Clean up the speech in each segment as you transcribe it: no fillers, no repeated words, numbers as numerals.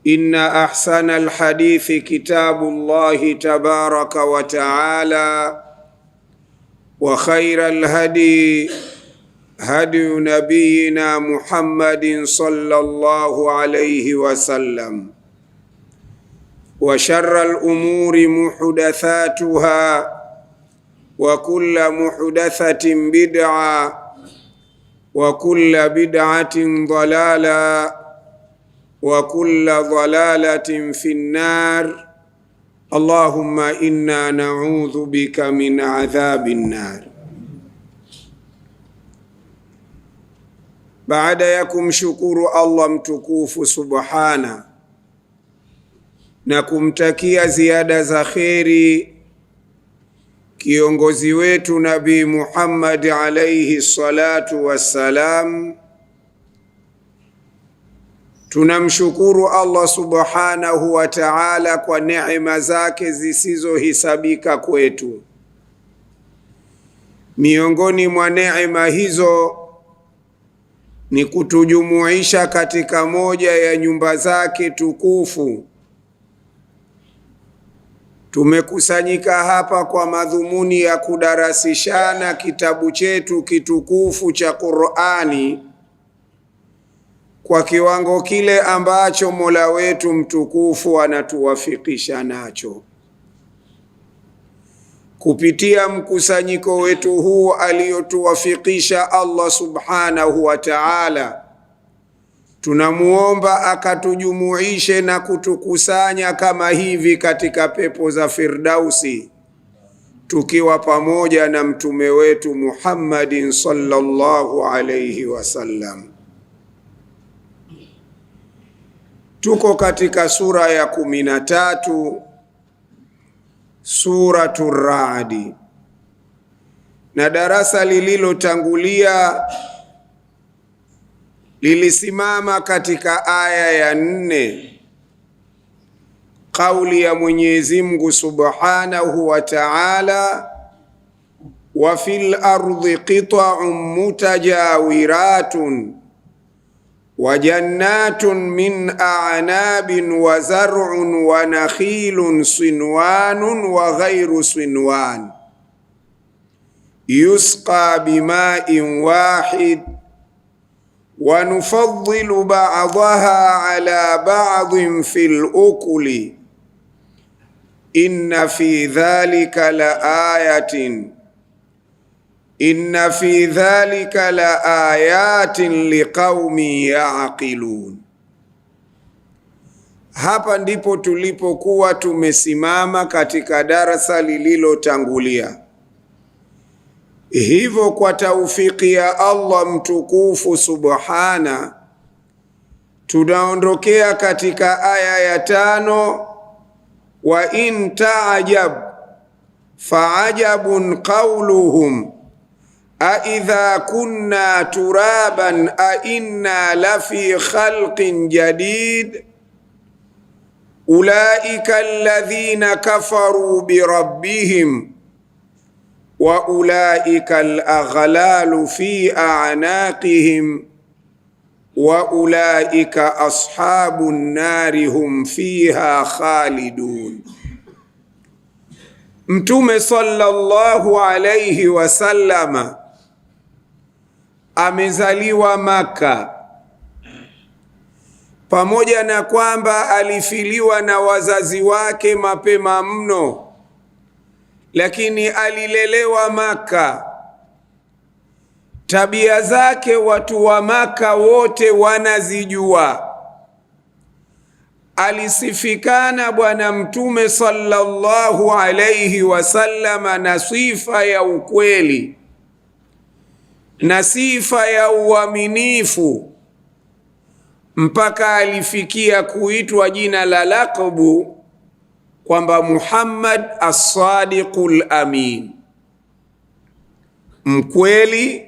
إن أحسن الحديث كتاب الله تبارك وتعالى وخير الهدي هدي نبينا محمد صلى الله عليه وسلم وشر الأمور محدثاتها وكل محدثة بدعة وكل بدعة ضلالة وكل ضلالة في النار. اللهم إنا نعوذ بك من عذاب النار. Baada ya kumshukuru Allah mtukufu subhana na kumtakia ziada za kheri kiongozi wetu Nabii Muhammad alayhi salatu wassalam, tunamshukuru Allah subhanahu wa ta'ala kwa neema zake zisizohisabika kwetu. Miongoni mwa neema hizo ni kutujumuisha katika moja ya nyumba zake tukufu. Tumekusanyika hapa kwa madhumuni ya kudarasishana kitabu chetu kitukufu cha Qur'ani kwa kiwango kile ambacho Mola wetu mtukufu anatuwafikisha nacho. Kupitia mkusanyiko wetu huu aliyotuwafikisha Allah subhanahu wa ta'ala, tunamuomba akatujumuishe na kutukusanya kama hivi katika pepo za Firdausi, tukiwa pamoja na mtume wetu Muhammadin sallallahu alayhi wasallam. Tuko katika sura ya 13, Suratur Ra'd, na darasa lililotangulia lilisimama katika aya ya 4, kauli ya Mwenyezi Mungu subhanahu wa ta'ala, wa fil ardi qita'un mutajawiratun wa jannatun min a'nabin wa zar'un wa nakhilun sinwanun wa ghayru sinwan yusqa bima'in wahid wa nufaddilu ba'daha ala ba'din fil ukuli inna fi dhalika la ayatin inna fi dhalika la ayatin liqaumin yaqilun. Hapa ndipo tulipokuwa tumesimama katika darasa lililotangulia. Hivyo kwa taufiki ya Allah mtukufu subhana, tunaondokea katika aya ya 5, wa in ta'jab fa'ajabun qawluhum a idha kunna turaban a inna lafi khalqin jadid ulaika alladhina kafaru birabbihim wa ulaika al-aghlalu fi a'naqihim wa ulaika ashabun nari hum fiha khalidun. Mtume sallallahu alayhi wasallama amezaliwa Maka, pamoja na kwamba alifiliwa na wazazi wake mapema mno, lakini alilelewa Maka. Tabia zake watu wa Maka wote wanazijua. Alisifikana Bwana Mtume sallallahu alayhi wasallama na sifa ya ukweli na sifa ya uaminifu, mpaka alifikia kuitwa jina la laqabu kwamba Muhammad as-Sadiqul Amin, mkweli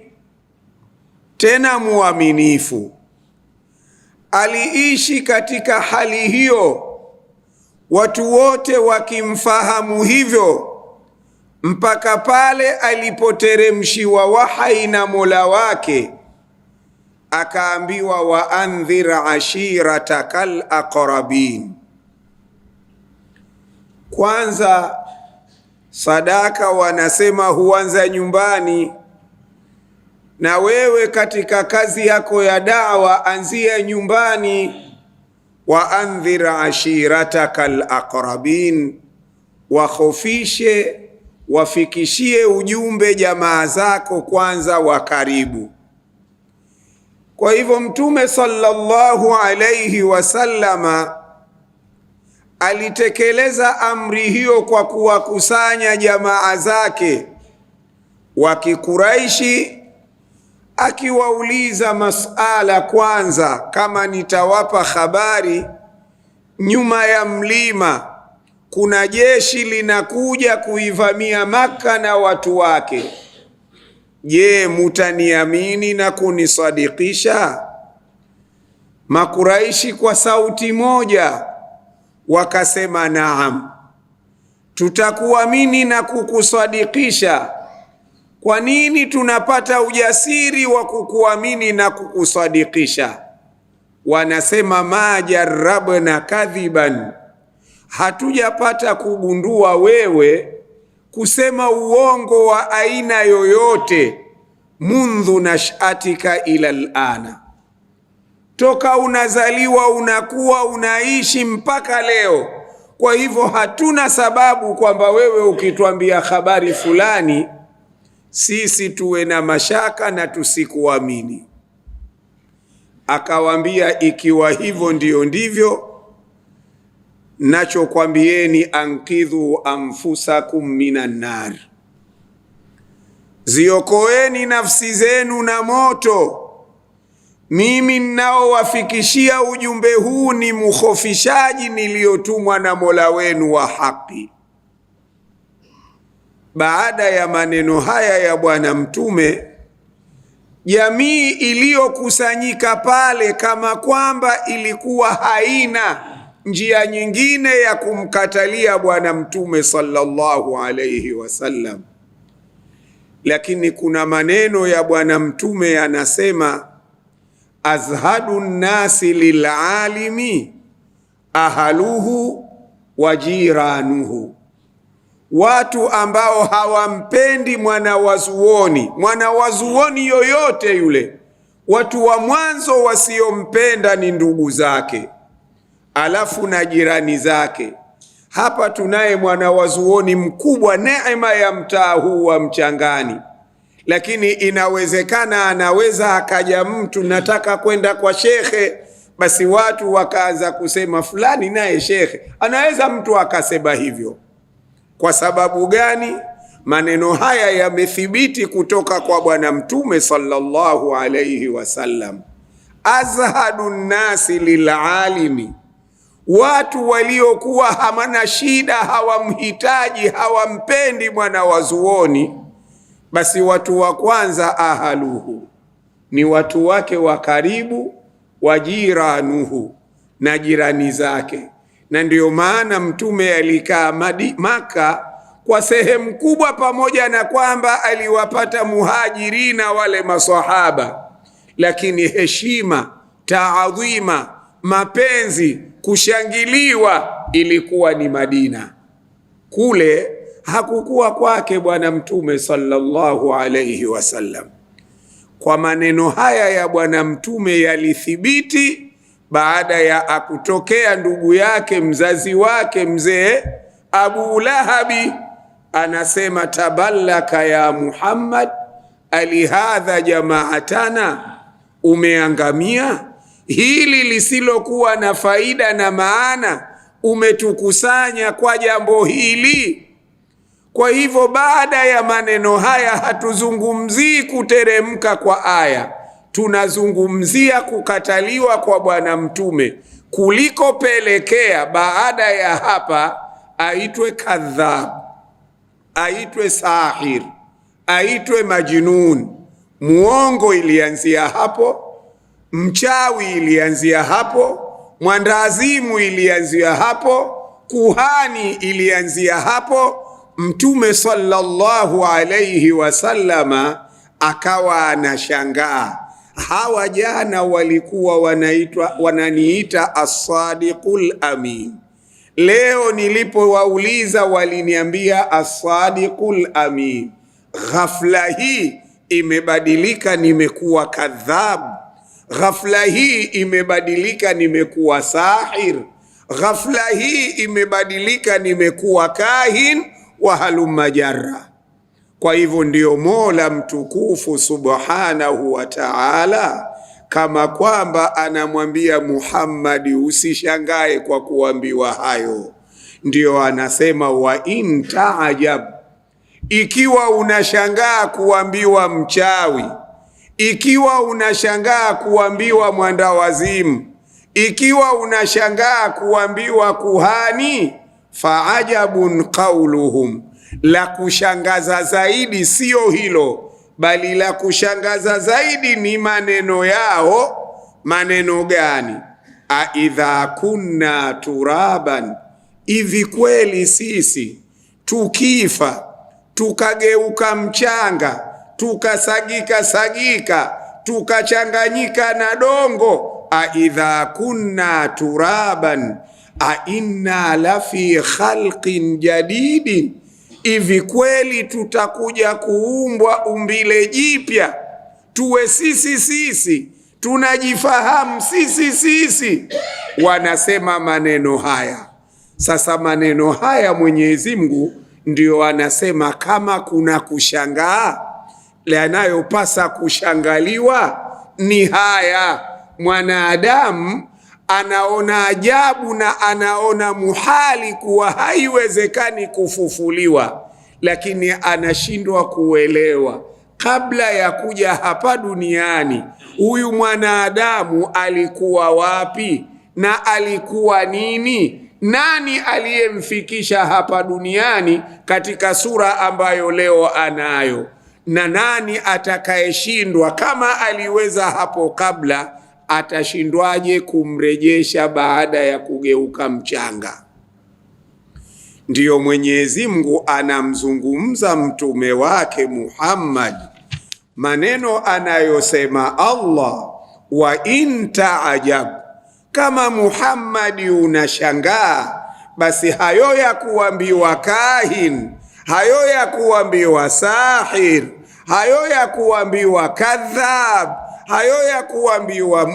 tena muaminifu. Aliishi katika hali hiyo, watu wote wakimfahamu hivyo, mpaka pale alipoteremshiwa wahai na Mola wake akaambiwa wa andhir ashiratakal aqrabin. Kwanza sadaka wanasema huanza nyumbani, na wewe katika kazi yako ya da'wa anzia nyumbani. Wa andhir ashiratakal aqrabin, wakhofishe wafikishie ujumbe jamaa zako kwanza wa karibu. Kwa hivyo Mtume sallallahu alayhi wasallama alitekeleza amri hiyo kwa kuwakusanya jamaa zake wa Kikuraishi, akiwauliza masala kwanza, kama nitawapa habari nyuma ya mlima kuna jeshi linakuja kuivamia Makka na watu wake, je, mutaniamini na kunisadikisha? Makuraishi kwa sauti moja wakasema naam, tutakuamini na kukusadikisha. Kwa nini tunapata ujasiri wa kukuamini na kukusadikisha? Wanasema ma jarrabna kadhiban, hatujapata kugundua wewe kusema uongo wa aina yoyote mundhu nashatika ila alana, toka unazaliwa unakuwa unaishi mpaka leo. Kwa hivyo hatuna sababu kwamba wewe ukituambia habari fulani sisi tuwe na mashaka na tusikuamini. Akawaambia, ikiwa hivyo ndio ndivyo, nachokwambieni ankidhu anfusakum minan nar, ziokoeni nafsi zenu na moto. Mimi ninaowafikishia ujumbe huu ni mukhofishaji niliyotumwa na Mola wenu wa haki. Baada ya maneno haya ya Bwana Mtume, jamii iliyokusanyika pale kama kwamba ilikuwa haina njia nyingine ya kumkatalia Bwana Mtume sallallahu alayhi wasallam. Lakini kuna maneno ya Bwana Mtume yanasema, azhadu nnasi lilalimi ahaluhu wa jiranuhu, watu ambao hawampendi mwanawazuoni yoyote yule, watu wa mwanzo wasiompenda ni ndugu zake, alafu na jirani zake. Hapa tunaye mwanawazuoni mkubwa, neema ya mtaa huu wa Mchangani, lakini inawezekana anaweza akaja mtu, nataka kwenda kwa shekhe, basi watu wakaanza kusema fulani naye shekhe. Anaweza mtu akasema hivyo. Kwa sababu gani? Maneno haya yamethibiti kutoka kwa Bwana Mtume sallallahu alayhi wasallam, azhadu nnasi lilalimi, watu waliokuwa hamana shida, hawamhitaji, hawampendi mwanawazuoni, basi watu wa kwanza ahaluhu, ni watu wake wa karibu, wajiranuhu, na jirani zake. Na ndiyo maana Mtume alikaa Maka kwa sehemu kubwa, pamoja na kwamba aliwapata muhajirina wale maswahaba, lakini heshima, taadhima, mapenzi, kushangiliwa ilikuwa ni Madina. Kule hakukuwa kwake Bwana Mtume sallallahu alayhi wasallam. Kwa maneno haya ya Bwana Mtume yalithibiti baada ya akutokea ndugu yake mzazi wake mzee Abu Lahabi, anasema taballaka ya Muhammad alihadha jamaatana, umeangamia hili lisilokuwa na faida na maana, umetukusanya kwa jambo hili. Kwa hivyo baada ya maneno haya hatuzungumzii kuteremka kwa aya, tunazungumzia kukataliwa kwa Bwana Mtume kulikopelekea baada ya hapa aitwe kadhab, aitwe sahir, aitwe majnun. Muongo ilianzia hapo, mchawi ilianzia hapo, mwandazimu ilianzia hapo, kuhani ilianzia hapo. Mtume sallallahu alayhi wasallama akawa anashangaa, hawa jana walikuwa wananiita as-sadiqul amin. Leo nilipowauliza waliniambia as-sadiqul amin. Ghafla hii imebadilika, nimekuwa kadhab. Ghafla hii imebadilika, nimekuwa sahir. Ghafla hii imebadilika, nimekuwa kahin wa halumma jarra. Kwa hivyo ndio Mola mtukufu subhanahu wa ta'ala kama kwamba anamwambia Muhammadi, usishangae kwa kuambiwa hayo. Ndio anasema wa in ta'ajab, ikiwa unashangaa kuambiwa mchawi, ikiwa unashangaa kuambiwa mwandawazimu, ikiwa unashangaa kuambiwa kuhani, faajabun qauluhum, la kushangaza zaidi sio hilo, bali la kushangaza zaidi ni maneno yao. Maneno gani? Aidha kunna turaban, hivi kweli sisi tukifa tukageuka mchanga, tukasagika sagika, tukachanganyika na dongo, aidha kunna turaban ainna lafi khalqin jadidin, hivi kweli tutakuja kuumbwa umbile jipya, tuwe sisi tunajifahamu sisi. Wanasema maneno haya. Sasa maneno haya Mwenyezi Mungu ndio anasema kama kuna kushangaa, yanayopasa kushangaliwa ni haya. Mwanadamu anaona ajabu na anaona muhali kuwa haiwezekani kufufuliwa, lakini anashindwa kuelewa kabla ya kuja hapa duniani huyu mwanadamu alikuwa wapi na alikuwa nini? Nani aliyemfikisha hapa duniani katika sura ambayo leo anayo? Na nani atakayeshindwa? Kama aliweza hapo kabla, atashindwaje kumrejesha baada ya kugeuka mchanga? Ndiyo Mwenyezi Mungu anamzungumza mtume wake Muhammad, maneno anayosema Allah, wa in ta'ajab, kama Muhammadi unashangaa, basi hayo ya kuambiwa kahin, hayo ya kuambiwa sahir, hayo ya kuambiwa kadhab, hayo ya kuambiwa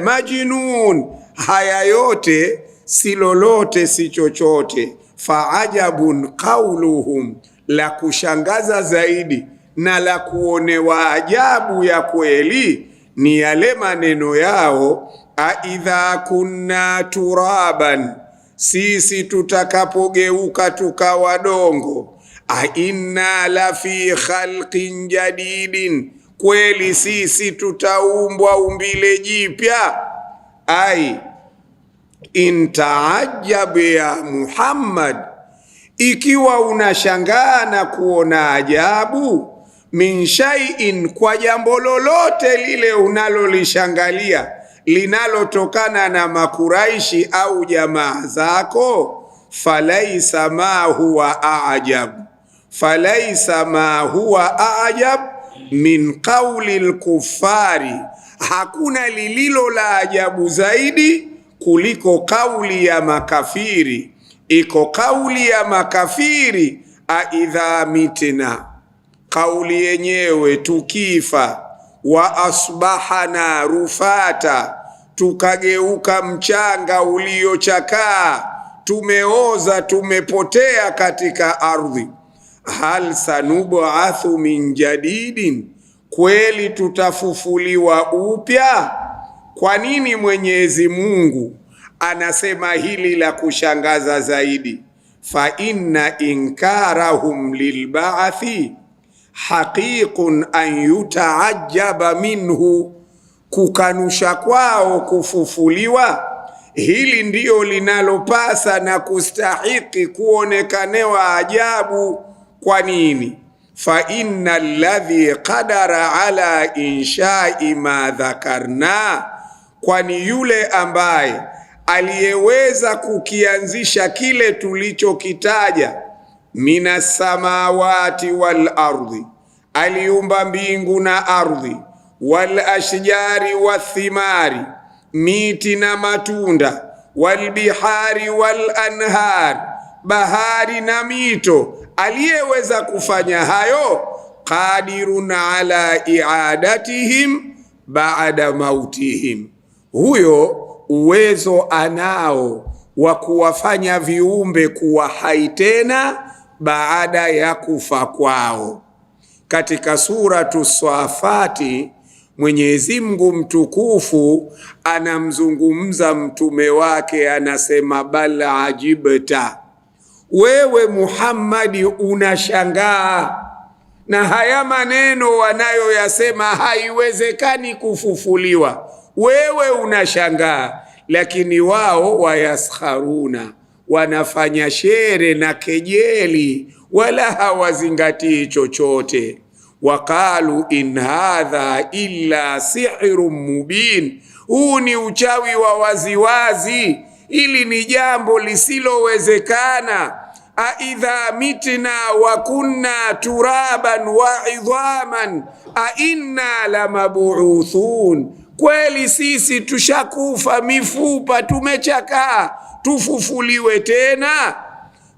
majnun, haya yote si lolote si chochote. Faajabun qauluhum, la kushangaza zaidi na la kuonewa ajabu ya kweli ni yale maneno yao, aidha kunna turaban, sisi tutakapogeuka tukawa dongo, ainna la fi khalqin jadidin, kweli sisi tutaumbwa umbile jipya. Ai in taajab ya Muhammad, ikiwa unashangaa na kuona ajabu, min shay'in, kwa jambo lolote lile unalolishangalia linalotokana na makuraishi au jamaa zako, falaisa ma huwa aajab, falaisa ma huwa aajab min qawli al-kuffari, hakuna lililo la ajabu zaidi kuliko kauli ya makafiri. Iko kauli ya makafiri, aidha mitna, kauli yenyewe tukifa, wa asbahana rufata, tukageuka mchanga uliochakaa, tumeoza, tumepotea katika ardhi. Hal sanubathu min jadidin, kweli tutafufuliwa upya? Kwa nini Mwenyezi Mungu anasema hili la kushangaza zaidi? Fa inna inkarahum lilba'thi haqiqun an yutaajaba minhu, kukanusha kwao kufufuliwa hili ndiyo linalopasa na kustahiki kuonekanewa ajabu. Kwa nini? Fa inna alladhi qadara ala inshai ma dhakarna, kwani yule ambaye aliyeweza kukianzisha kile tulichokitaja, minas samawati wal ardi, aliumba mbingu na ardhi, wal ashjari wathimari, miti na matunda, wal bihari wal anhar, bahari na mito. Aliyeweza kufanya hayo, qadirun ala iadatihim baada mautihim, huyo uwezo anao wa kuwafanya viumbe kuwa hai tena baada ya kufa kwao. Katika suratu Swafati, Mwenyezi Mungu mtukufu anamzungumza mtume wake, anasema bal ajibta, wewe Muhammadi unashangaa na haya maneno wanayoyasema haiwezekani kufufuliwa. Wewe unashangaa, lakini wao wayaskharuna, wanafanya shere na kejeli, wala hawazingatii chochote. Waqalu in hadha illa sihrun mubin, huu ni uchawi wa waziwazi, ili ni jambo lisilowezekana. Aidha mitna wa kunna turaban wa idhaman ainna lamabuuthun, kweli sisi tushakufa mifupa tumechakaa, tufufuliwe tena?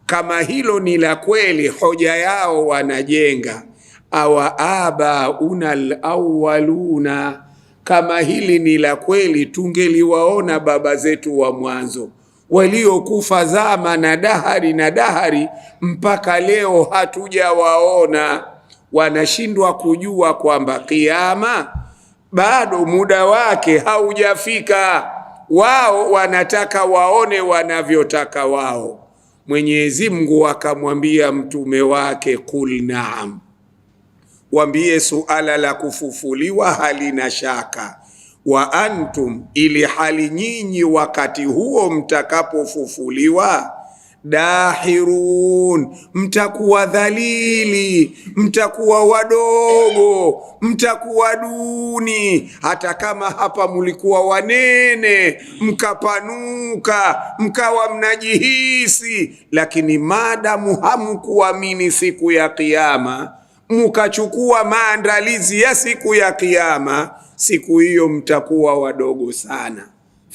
Kama hilo ni la kweli, hoja yao wanajenga awa abauna alawwaluna, kama hili ni la kweli tungeliwaona baba zetu wa mwanzo waliokufa zama na dahari mpaka leo hatujawaona. Wanashindwa kujua kwamba kiyama bado muda wake haujafika. Wao wanataka waone wanavyotaka wao. Mwenyezi Mungu akamwambia mtume wake, kul naam, waambie suala la kufufuliwa halina shaka, wa antum, ili hali nyinyi wakati huo mtakapofufuliwa, dahirun, mtakuwa dhalili, mtakuwa wadogo, mtakuwa duni. Hata kama hapa mulikuwa wanene, mkapanuka, mkawa mnajihisi, lakini maadamu hamkuamini siku ya kiyama, mukachukua maandalizi ya siku ya kiyama, siku hiyo mtakuwa wadogo sana.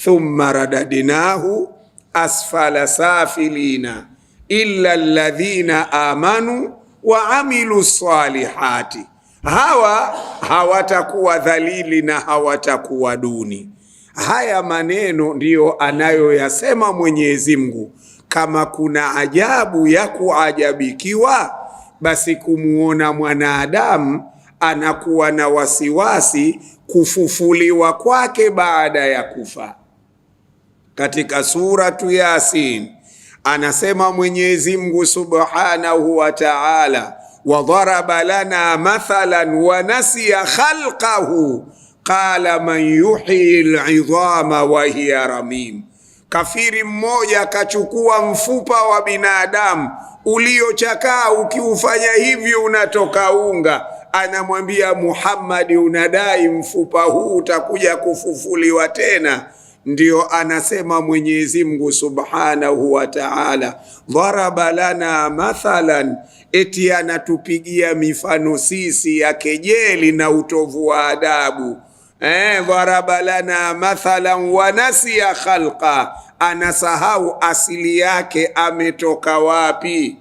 Thumma radadnahu asfala safilina illa alladhina amanu wa amilu salihati, hawa hawatakuwa dhalili na hawatakuwa duni. Haya maneno ndiyo anayoyasema Mwenyezi Mungu. Kama kuna ajabu ya kuajabikiwa, basi kumuona mwanadamu anakuwa na wasiwasi kufufuliwa kwake baada ya kufa. Katika suratu Yasin anasema Mwenyezi Mungu subhanahu wa ta'ala, wa dharaba lana mathalan wa nasiya khalqahu qala man yuhyi al'idhama wa hiya ramim. Kafiri mmoja akachukua mfupa wa binadamu uliochakaa, ukiufanya hivi unatoka unga. Anamwambia Muhammad, unadai mfupa huu utakuja kufufuliwa tena? Ndio anasema Mwenyezi Mungu subhanahu wa ta'ala, dharaba lana mathalan, eti anatupigia mifano sisi ya kejeli na utovu wa adabu. Dharaba lana mathalan wa nasiya khalqa, anasahau asili yake, ametoka wapi.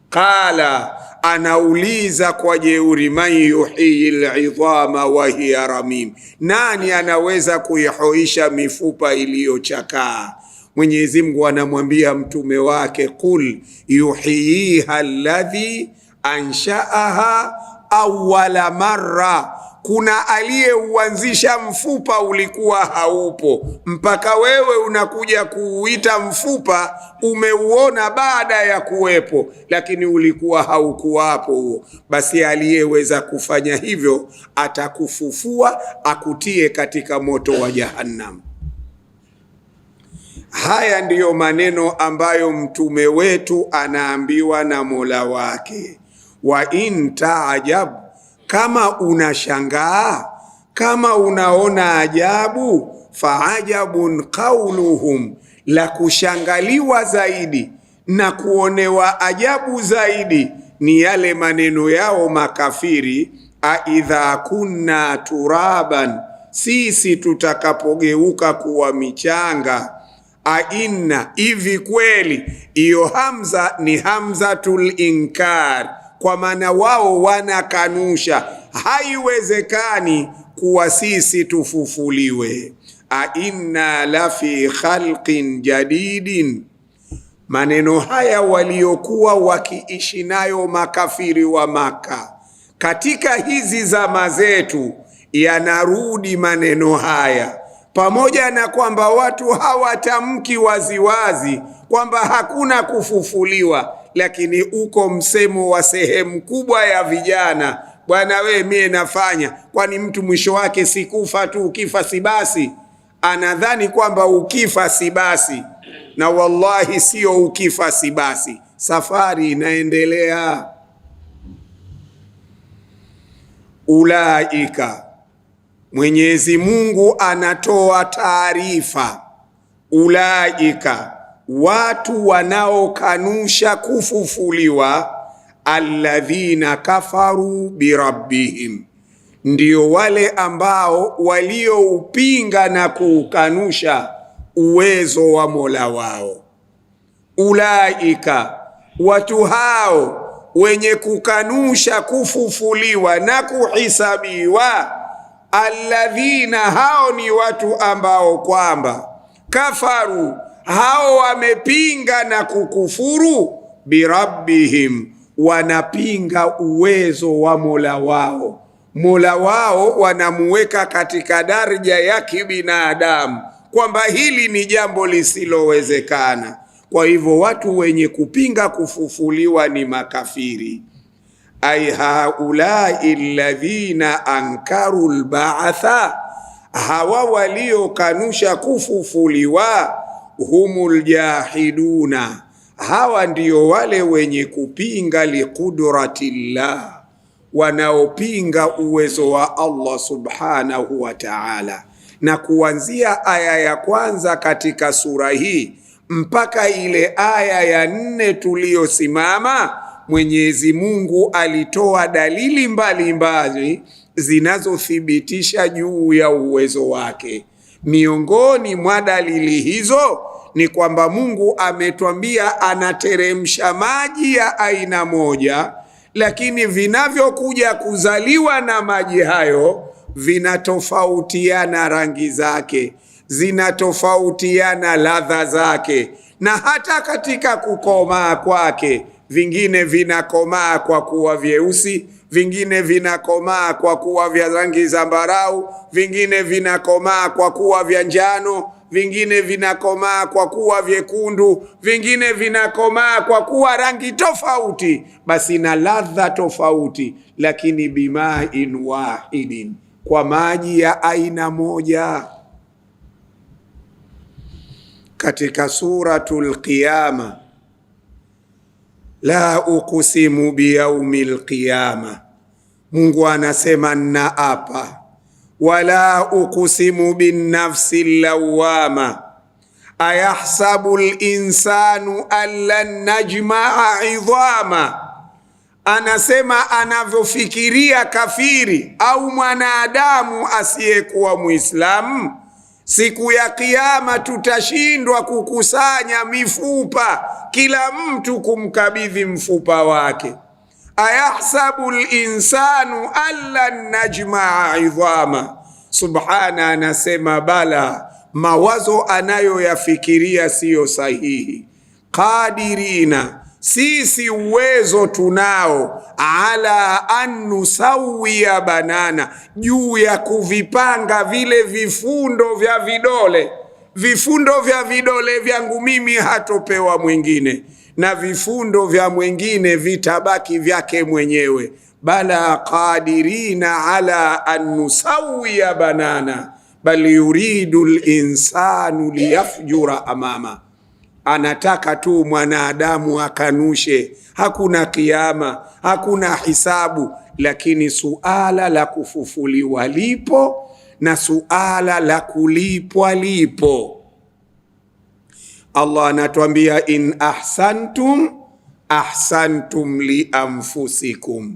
Qala, anauliza kwa jeuri, man yuhyi al'idhama wa hiya ramim, nani anaweza kuihoisha mifupa iliyochakaa? Mwenyezi Mungu anamwambia mtume wake, qul yuhyiha alladhi anshaaha awwala marra, kuna aliyeuanzisha mfupa ulikuwa haupo, mpaka wewe unakuja kuuita mfupa, umeuona baada ya kuwepo, lakini ulikuwa haukuwapo huo. Basi aliyeweza kufanya hivyo atakufufua, akutie katika moto wa Jahannam. Haya ndiyo maneno ambayo mtume wetu anaambiwa na Mola wake. Wa in taajab, kama unashangaa, kama unaona ajabu, faajabun qauluhum, la kushangaliwa zaidi na kuonewa ajabu zaidi ni yale maneno yao makafiri aidha kunna turaban, sisi tutakapogeuka kuwa michanga. Ainna, hivi kweli. Hiyo hamza ni hamzatul inkar, kwa maana wao wanakanusha, haiwezekani kuwa sisi tufufuliwe. Ainna lafi khalqin jadidin. Maneno haya waliokuwa wakiishi nayo makafiri wa Maka katika hizi zama zetu, yanarudi maneno haya, pamoja na kwamba watu hawatamki waziwazi kwamba hakuna kufufuliwa, lakini uko msemo wa sehemu kubwa ya vijana, bwana we mie nafanya, kwani mtu mwisho wake si kufa tu, ukifa si basi. Anadhani kwamba ukifa si basi, na wallahi sio ukifa si basi, safari inaendelea. Ulaika, Mwenyezi Mungu anatoa taarifa, ulaika, watu wanaokanusha kufufuliwa, alladhina kafaru birabbihim, ndio wale ambao walioupinga na kuukanusha uwezo wa Mola wao. Ulaika, watu hao wenye kukanusha kufufuliwa na kuhisabiwa, alladhina, hao ni watu ambao kwamba kafaru, hao wamepinga na kukufuru, birabbihim, wanapinga uwezo wa Mola wao. Mola wao wanamuweka katika daraja ya kibinadamu, kwamba hili ni jambo lisilowezekana. Kwa hivyo watu wenye kupinga kufufuliwa ni makafiri. Ay haulai alladhina ankaru alba'atha, hawa waliokanusha kufufuliwa, humul jahiduna, hawa ndio wale wenye kupinga liqudratillah, wanaopinga uwezo wa Allah subhanahu wa ta'ala. Na kuanzia aya ya kwanza katika sura hii mpaka ile aya ya 4 tuliyosimama, Mwenyezi Mungu alitoa dalili mbalimbali zinazothibitisha juu ya uwezo wake. Miongoni mwa dalili hizo ni kwamba Mungu ametwambia anateremsha maji ya aina moja, lakini vinavyokuja kuzaliwa na maji hayo vinatofautiana rangi zake, zinatofautiana ladha zake, na hata katika kukomaa kwake, vingine vinakomaa kwa kuwa vyeusi, vingine vinakomaa kwa kuwa vya rangi zambarau, vingine vinakomaa kwa kuwa vya njano, vingine vinakomaa kwa kuwa vyekundu, vingine vinakomaa kwa kuwa rangi tofauti, basi na ladha tofauti, lakini bima'in wahidin, kwa maji ya aina moja. Katika suratul Qiyama, la uqsimu biyaumil qiyama, Mungu anasema naapa, wala uqsimu bin nafsi lawama, ayahsabu linsanu allan najmaa idhama. Anasema anavyofikiria kafiri au mwanadamu asiyekuwa Muislamu, siku ya Kiyama tutashindwa kukusanya mifupa, kila mtu kumkabidhi mfupa wake. Ayahsabu linsanu allan najmaa idhama. Subhana, anasema bala, mawazo anayoyafikiria siyo sahihi. Qadirina, sisi uwezo tunao, ala an nusawiya banana, juu ya kuvipanga vile vifundo vya vidole. Vifundo vya vidole vyangu mimi hatopewa mwingine, na vifundo vya mwingine vitabaki vyake mwenyewe. Bala qadirina ala an nusawiya banana, bal yuridu linsanu liyafjura amama. Anataka tu mwanadamu akanushe hakuna kiyama, hakuna hisabu, lakini suala la kufufuliwa lipo na suala la kulipwa lipo. Allah anatuambia in ahsantum ahsantum li anfusikum,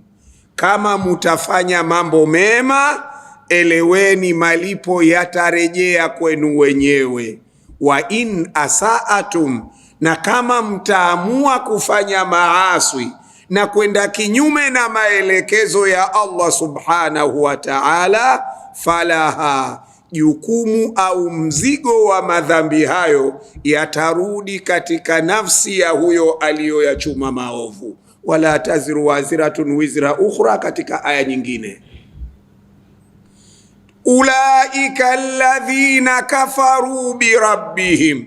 kama mutafanya mambo mema, eleweni malipo yatarejea kwenu wenyewe. Wa in asaatum, na kama mtaamua kufanya maasi na kwenda kinyume na maelekezo ya Allah subhanahu wa ta'ala, falaha, jukumu au mzigo wa madhambi hayo yatarudi katika nafsi ya huyo aliyoyachuma maovu. Wala taziru waziratun wizra ukhra, katika aya nyingine. Ulaika alladhina kafaru birabbihim,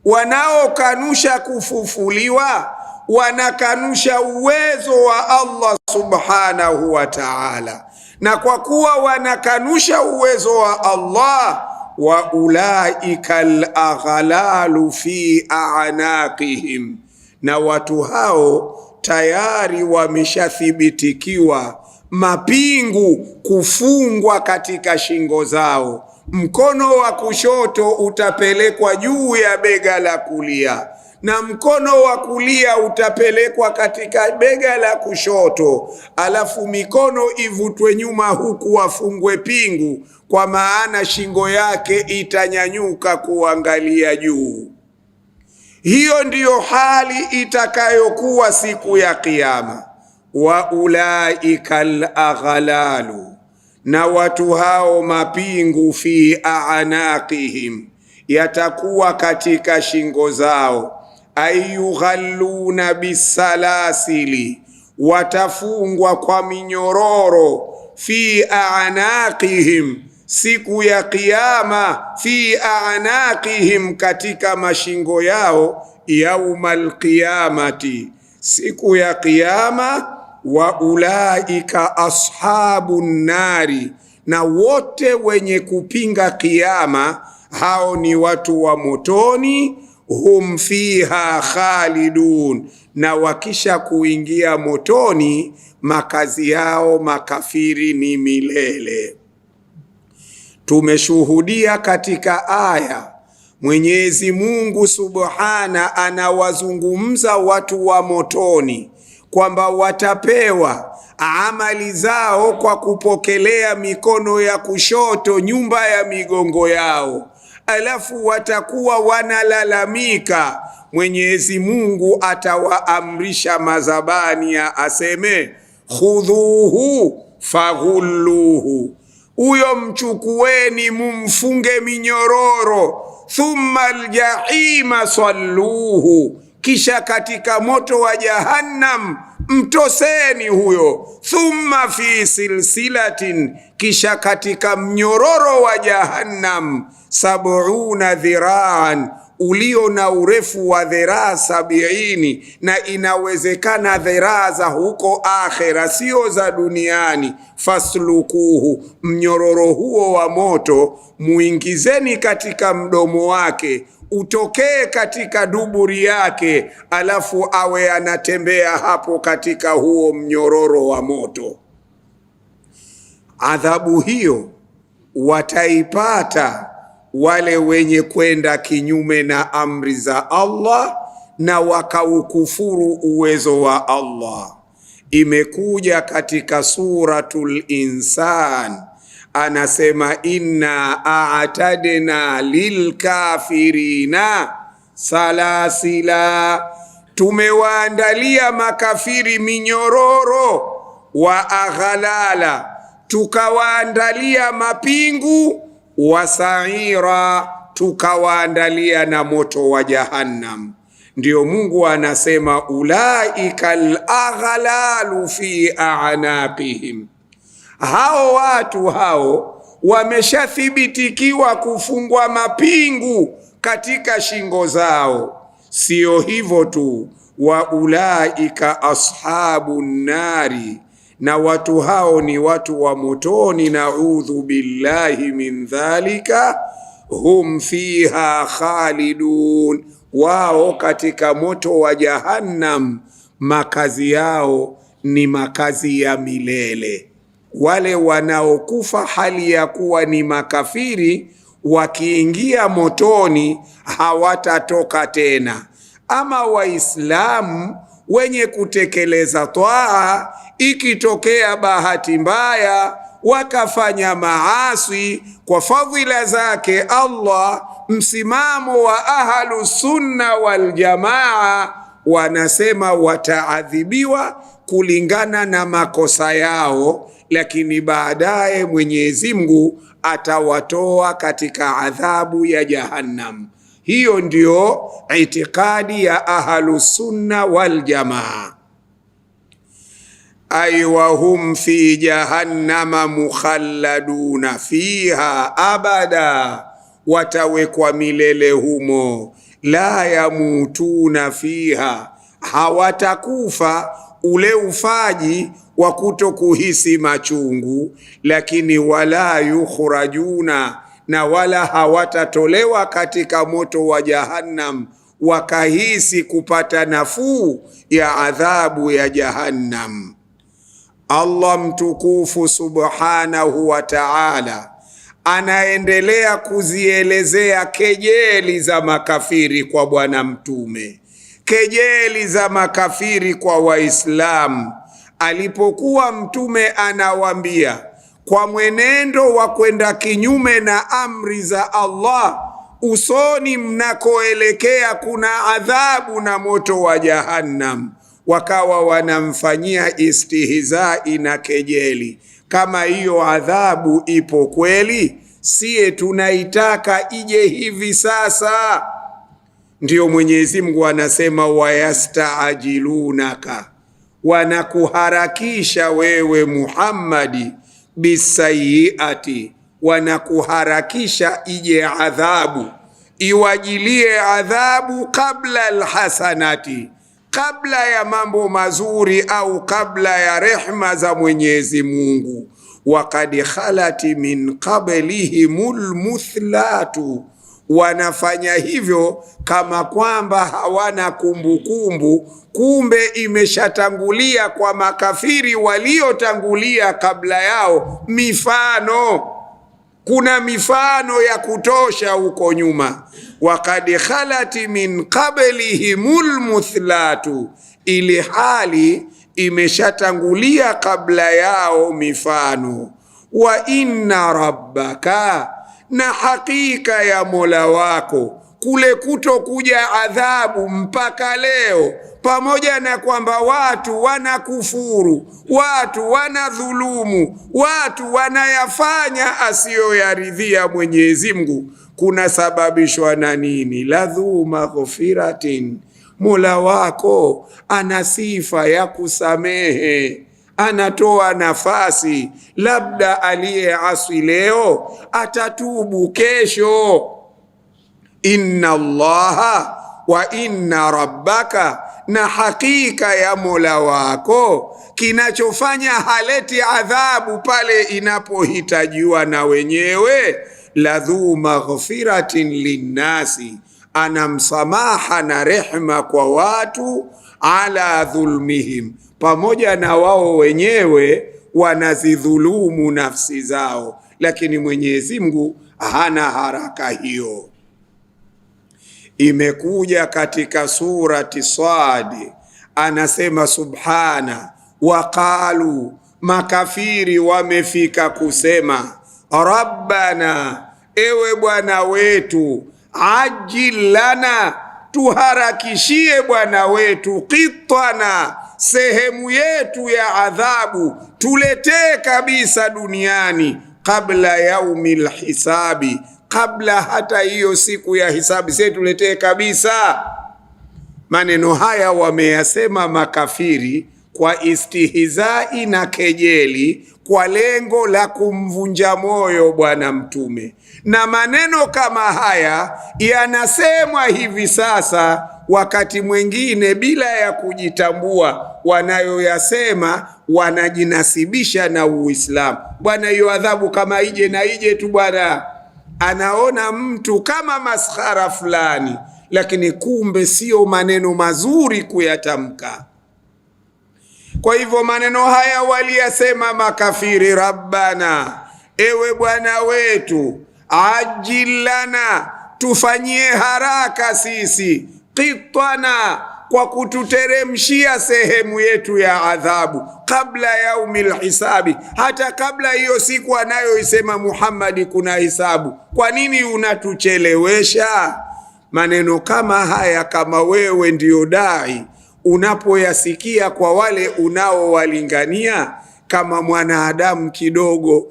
wanaokanusha kufufuliwa wanakanusha uwezo wa Allah subhanahu wa ta'ala, na kwa kuwa wanakanusha uwezo wa Allah, wa ulaika al-aghlalu fi a'naqihim, na watu hao tayari wameshathibitikiwa mapingu kufungwa katika shingo zao. Mkono wa kushoto utapelekwa juu ya bega la kulia na mkono wa kulia utapelekwa katika bega la kushoto, alafu mikono ivutwe nyuma huku wafungwe pingu, kwa maana shingo yake itanyanyuka kuangalia juu. Hiyo ndiyo hali itakayokuwa siku ya Kiyama. Wa ulaika al-aghlalu, na watu hao mapingu, fi a'naqihim, yatakuwa katika shingo zao. Ayughalluna bisalasili, watafungwa kwa minyororo. Fi a'naqihim, siku ya Kiyama. Fi a'naqihim, katika mashingo yao. Yaumal qiyamati, siku ya Kiyama. Wa ulaika ashabun nari, na wote wenye kupinga Kiyama hao ni watu wa motoni. Hum fiha khalidun, na wakisha kuingia motoni makazi yao makafiri ni milele. Tumeshuhudia katika aya Mwenyezi Mungu subhana anawazungumza watu wa motoni kwamba watapewa amali zao kwa kupokelea mikono ya kushoto nyumba ya migongo yao, alafu watakuwa wanalalamika. Mwenyezi Mungu atawaamrisha mazabania aseme, khudhuhu faghulluhu, huyo mchukueni mumfunge minyororo. Thumma aljahima salluhu, kisha katika moto wa Jahannam mtoseni huyo. Thumma fi silsilatin, kisha katika mnyororo wa Jahannam, 70 dhiraan, ulio na urefu wa dhiraa 70, na inawezekana dhiraa za huko akhera, sio za duniani. Faslukuhu, mnyororo huo wa moto muingizeni katika mdomo wake, utokee katika duburi yake, alafu awe anatembea hapo katika huo mnyororo wa moto. Adhabu hiyo wataipata wale wenye kwenda kinyume na amri za Allah na wakaukufuru uwezo wa Allah. Imekuja katika suratul Insan, anasema inna a'tadna lilkafirina salasila, tumewaandalia makafiri minyororo. Wa aghalala, tukawaandalia mapingu. Wa sa'ira, tukawaandalia na moto wa Jahannam. Ndio Mungu anasema ulaika al-aghlalu fi a'naqihim, hao watu hao wameshathibitikiwa kufungwa mapingu katika shingo zao. Sio hivyo tu, wa ulaika ashabun nari, na watu hao ni watu wa motoni. Naudhu billahi min dhalika. Hum fiha khalidun, wao katika moto wa Jahannam makazi yao ni makazi ya milele. Wale wanaokufa hali ya kuwa ni makafiri, wakiingia motoni hawatatoka tena. Ama Waislamu wenye kutekeleza twaa, ikitokea bahati mbaya wakafanya maasi, kwa fadhila zake Allah, msimamo wa Ahlus Sunna wal Jamaa wanasema wataadhibiwa kulingana na makosa yao, lakini baadaye Mwenyezi Mungu atawatoa katika adhabu ya Jahannam. Hiyo ndio itikadi ya Ahlus Sunna wal Jamaa. Aywa hum fi jahannama mukhalladuna fiha abada, watawekwa milele humo. La yamutuna fiha, hawatakufa ule ufaji wa kutokuhisi machungu, lakini wala yukhrajuna, na wala hawatatolewa katika moto wa Jahannam wakahisi kupata nafuu ya adhabu ya Jahannam. Allah mtukufu subhanahu wa ta'ala anaendelea kuzielezea kejeli za makafiri kwa Bwana Mtume, kejeli za makafiri kwa Waislamu, alipokuwa Mtume anawaambia kwa mwenendo wa kwenda kinyume na amri za Allah, usoni mnakoelekea kuna adhabu na moto wa Jahannam. Wakawa wanamfanyia istihzai na kejeli. Kama hiyo adhabu ipo kweli, siye tunaitaka ije hivi sasa. Ndiyo Mwenyezi Mungu anasema wayastaajilunaka, wanakuharakisha wewe Muhammadi, bisayiati, wanakuharakisha ije adhabu, iwajilie adhabu kabla alhasanati, kabla ya mambo mazuri au kabla ya rehma za Mwenyezi Mungu. Waqad khalati min qablihimul muthlatu, wanafanya hivyo kama kwamba hawana kumbukumbu, kumbe imeshatangulia kwa makafiri waliotangulia kabla yao mifano. Kuna mifano ya kutosha huko nyuma. Waqad khalati min qablihimul muthlatu, ili hali imeshatangulia kabla yao mifano. Wa inna rabbaka, na hakika ya Mola wako, kule kutokuja adhabu mpaka leo, pamoja na kwamba watu wanakufuru, watu wanadhulumu, watu wanayafanya asiyoyaridhia Mwenyezi Mungu, kuna sababishwa na nini? Ladhu maghfiratin, Mola wako ana sifa ya kusamehe, anatoa nafasi. Labda aliyeasi leo atatubu kesho. Inna Allaha wa inna rabbaka, na hakika ya Mola wako, kinachofanya haleti adhabu pale inapohitajiwa na wenyewe. Ladhu maghfiratin linnasi, ana msamaha na rehma kwa watu, ala dhulmihim, pamoja na wao wenyewe wanazidhulumu nafsi zao, lakini Mwenyezi Mungu hana haraka hiyo. Imekuja katika surati Sad, anasema subhana, waqalu, makafiri wamefika kusema, rabbana, ewe Bwana wetu, ajil lana, tuharakishie Bwana wetu, qitana, sehemu yetu ya adhabu, tuletee kabisa duniani, kabla yaumil hisabi, kabla hata hiyo siku ya hisabu, sisi tuletee kabisa. Maneno haya wameyasema makafiri kwa istihizai na kejeli, kwa lengo la kumvunja moyo Bwana Mtume. Na maneno kama haya yanasemwa hivi sasa, wakati mwingine bila ya kujitambua, wanayoyasema wanajinasibisha na Uislamu. Bwana, hiyo adhabu kama ije na ije tu bwana. Anaona mtu kama maskhara fulani, lakini kumbe sio maneno mazuri kuyatamka. Kwa hivyo maneno haya waliyasema makafiri, rabbana, ewe Bwana wetu, ajil lana, tufanyie haraka sisi, qitana, kwa kututeremshia sehemu yetu ya adhabu kabla yaumil hisabi, hata kabla hiyo siku anayoisema Muhammad kuna hisabu. Kwa nini unatuchelewesha? Maneno kama haya, kama wewe ndio dai, unapoyasikia kwa wale unaowalingania kama mwanadamu kidogo,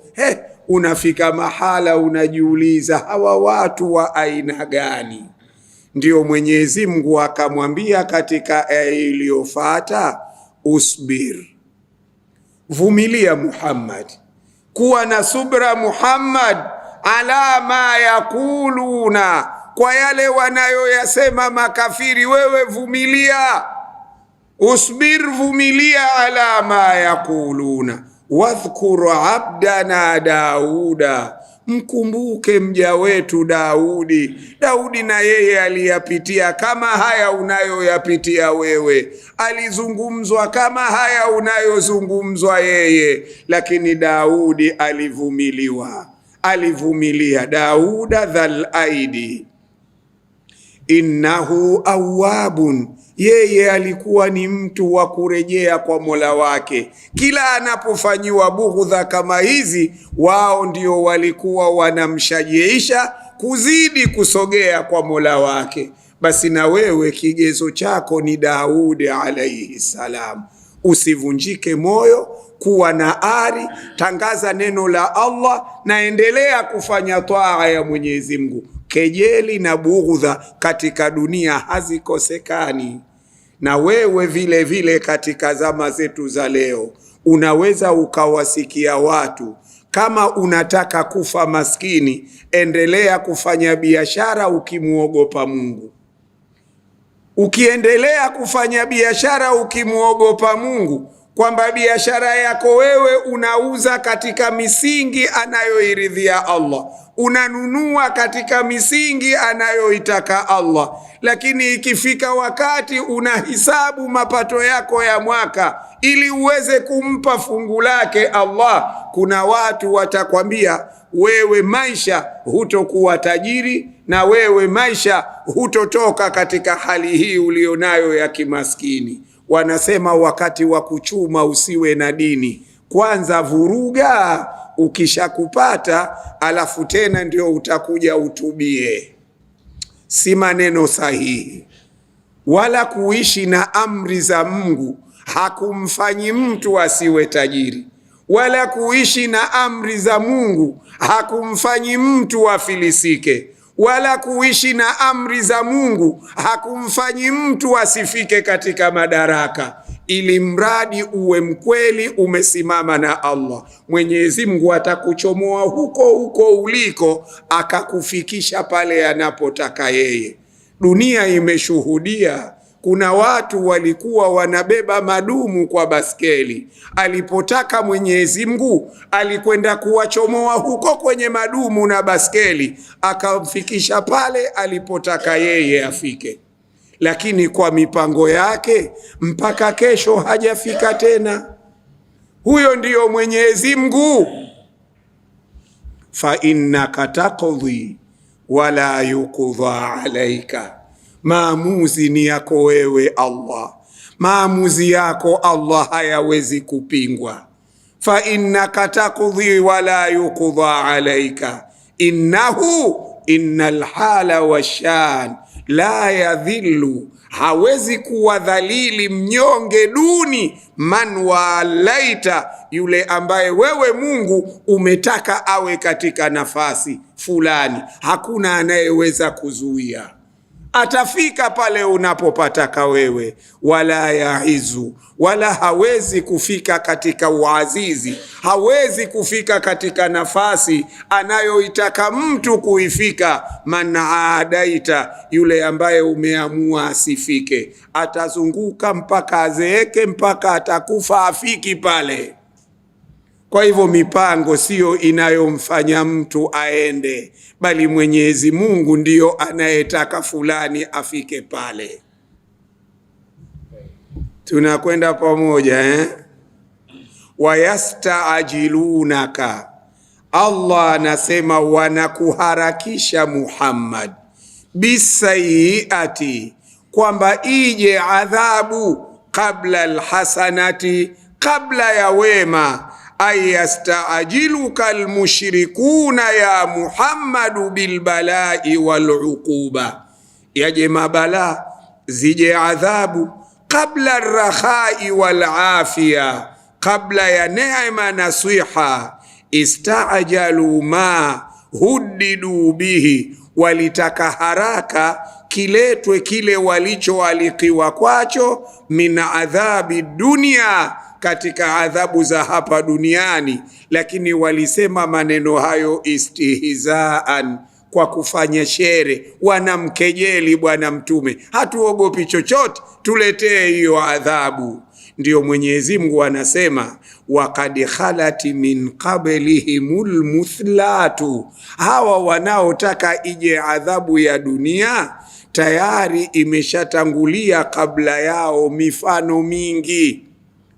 unafika mahala unajiuliza hawa watu wa aina gani? Ndio Mwenyezi Mungu akamwambia katika aya iliyofuata, usbir, vumilia Muhammad, kuwa na subra Muhammad, ala ma yakuluna, kwa yale wanayoyasema makafiri, wewe vumilia. Usbir, vumilia, ala ma yakuluna, wadhkur abdana Dauda, mkumbuke mja wetu Daudi. Daudi na yeye aliyapitia kama haya unayoyapitia wewe, alizungumzwa kama haya unayozungumzwa yeye, lakini Daudi alivumilia. Dauda dhal aidi innahu awabun, yeye alikuwa ni mtu wa kurejea kwa Mola wake. Kila anapofanyiwa bughudha kama hizi, wao ndio walikuwa wanamshajiisha kuzidi kusogea kwa Mola wake. Basi na wewe kigezo chako ni Daudi alayhi salam. Usivunjike moyo, kuwa na ari, tangaza neno la Allah na endelea kufanya taa ya Mwenyezi Mungu. Kejeli na bughdha katika dunia hazikosekani. Na wewe vile vile katika zama zetu za leo unaweza ukawasikia watu, kama unataka kufa maskini, endelea kufanya biashara ukimuogopa Mungu. Ukiendelea kufanya biashara ukimuogopa Mungu, kwamba biashara yako wewe unauza katika misingi anayoiridhia Allah, unanunua katika misingi anayoitaka Allah, lakini ikifika wakati unahisabu mapato yako ya mwaka ili uweze kumpa fungu lake Allah, kuna watu watakwambia wewe maisha hutokuwa tajiri, na wewe maisha hutotoka katika hali hii ulionayo ya kimaskini. Wanasema wakati wa kuchuma usiwe na dini, kwanza vuruga, ukishakupata alafu tena ndio utakuja utubie. Si maneno sahihi. Wala kuishi na amri za Mungu hakumfanyi mtu asiwe tajiri, wala kuishi na amri za Mungu hakumfanyi mtu afilisike, wala kuishi na amri za Mungu hakumfanyi mtu asifike katika madaraka, ili mradi uwe mkweli umesimama na Allah. Mwenyezi Mungu atakuchomoa huko uliko akakufikisha pale anapotaka yeye. Dunia imeshuhudia, kuna watu walikuwa wanabeba madumu kwa baskeli. Alipotaka Mwenyezi Mungu alikwenda kuwachomoa huko kwenye madumu na baskeli, akamfikisha pale alipotaka yeye afike. Lakini kwa mipango yake mpaka kesho hajafika tena. Huyo ndiyo Mwenyezi Mungu. Fa innaka taqdi wala yuqdha alaika, maamuzi ni yako wewe Allah, maamuzi yako Allah hayawezi kupingwa. Fa innaka taqdi wala yuqdha alaika, innal hala washan la yadhillu, hawezi kuwa dhalili mnyonge duni man walaita, yule ambaye wewe Mungu umetaka awe katika nafasi fulani. Hakuna anayeweza kuzuia, atafika pale unapopataka wewe. Wala yaizu, wala hawezi kufika katika uazizi, hawezi kufika katika nafasi anayoitaka mtu kuifika man adaita, yule ambaye umeamua asifike. Atazunguka mpaka azeeke, mpaka atakufa afiki pale. Kwa hivyo mipango sio inayomfanya mtu aende, bali Mwenyezi Mungu ndiyo anayetaka fulani afike pale. Tunakwenda pamoja Wayastaajilunaka, Allah anasema wanakuharakisha Muhammad, bisayiati, kwamba ije adhabu kabla alhasanati, kabla ya wema. Ayastaajiluka almushrikuna ya Muhammadu bilbalai waluquba, yaje mabala zije adhabu kabla arrakhai walafia, kabla ya neema na siha. Istaajalu ma huddidu bihi, walitaka haraka kiletwe kile walichoalikiwa kwacho, min adhabi dunia, katika adhabu za hapa duniani. Lakini walisema maneno hayo istihzaan, kwa kufanya shere, wanamkejeli Bwana Mtume, hatuogopi chochote, tuletee hiyo adhabu. Ndio Mwenyezi Mungu anasema waqad khalati min qablihimul muthlatu, hawa wanaotaka ije adhabu ya dunia tayari imeshatangulia kabla yao mifano mingi.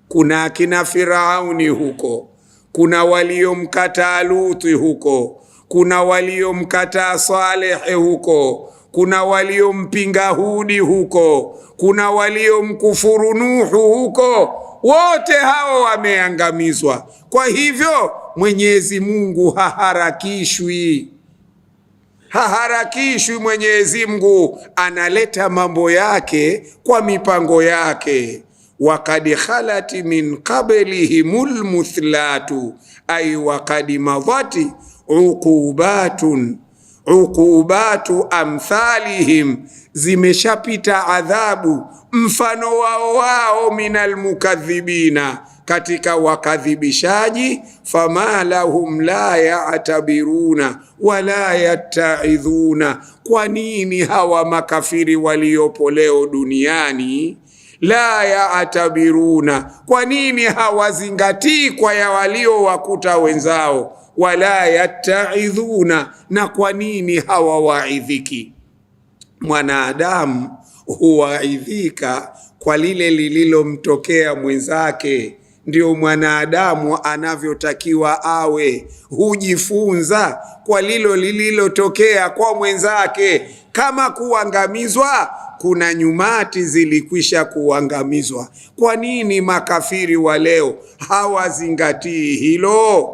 Kuna akina Firauni huko, kuna waliomkataa Luthi huko, kuna waliomkataa Saleh huko, kuna waliompinga Hudi huko, kuna waliomkufuru Nuhu huko. Wote hao wameangamizwa. Kwa hivyo Mwenyezi Mungu haharakishwi, Mwenyezi Mungu analeta mambo yake kwa mipango yake. Waqad khalati min qablihimul muthlatu, ay waqad madati uqubatu amthalihim, zimeshapita adhabu mfano wao minal mukadhibina, katika wakadhibishaji. Fama lahum la ya'tabiruna wala yattaidhuna, kwa nini hawa makafiri waliopo leo duniani la ya'tabiruna, kwa nini hawazingatii kwa ya waliowakuta wenzao? Wala yattaidhuna, na kwa nini hawawaidhiki? Mwanadamu huwaidhika kwa lile lililomtokea mwenzake, ndio mwanadamu anavyotakiwa awe, hujifunza kwa lililotokea kwa mwenzake. Kama kuangamizwa, kuna nyumati zilikwisha kuangamizwa. Kwa nini makafiri wa leo hawazingatii hilo?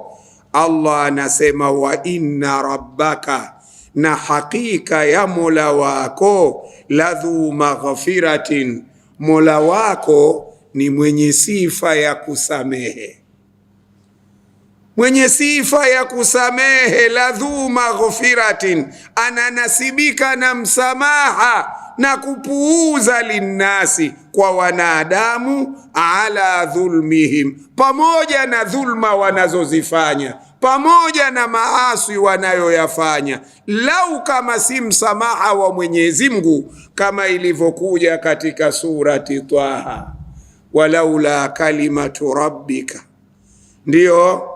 Allah anasema wa inna rabbaka, na hakika ya Mola wako, ladhu maghfiratin, Mola wako ni mwenye sifa ya kusamehe, mwenye sifa ya kusamehe. Ladhu maghfiratin, ananasibika na msamaha na kupuuza linnasi, kwa wanadamu, ala dhulmihim, pamoja na dhulma wanazozifanya, pamoja na maasi wanayoyafanya. Lau kama si msamaha wa Mwenyezi Mungu, kama ilivyokuja katika surati Taha, walaula kalimatu rabbika, ndio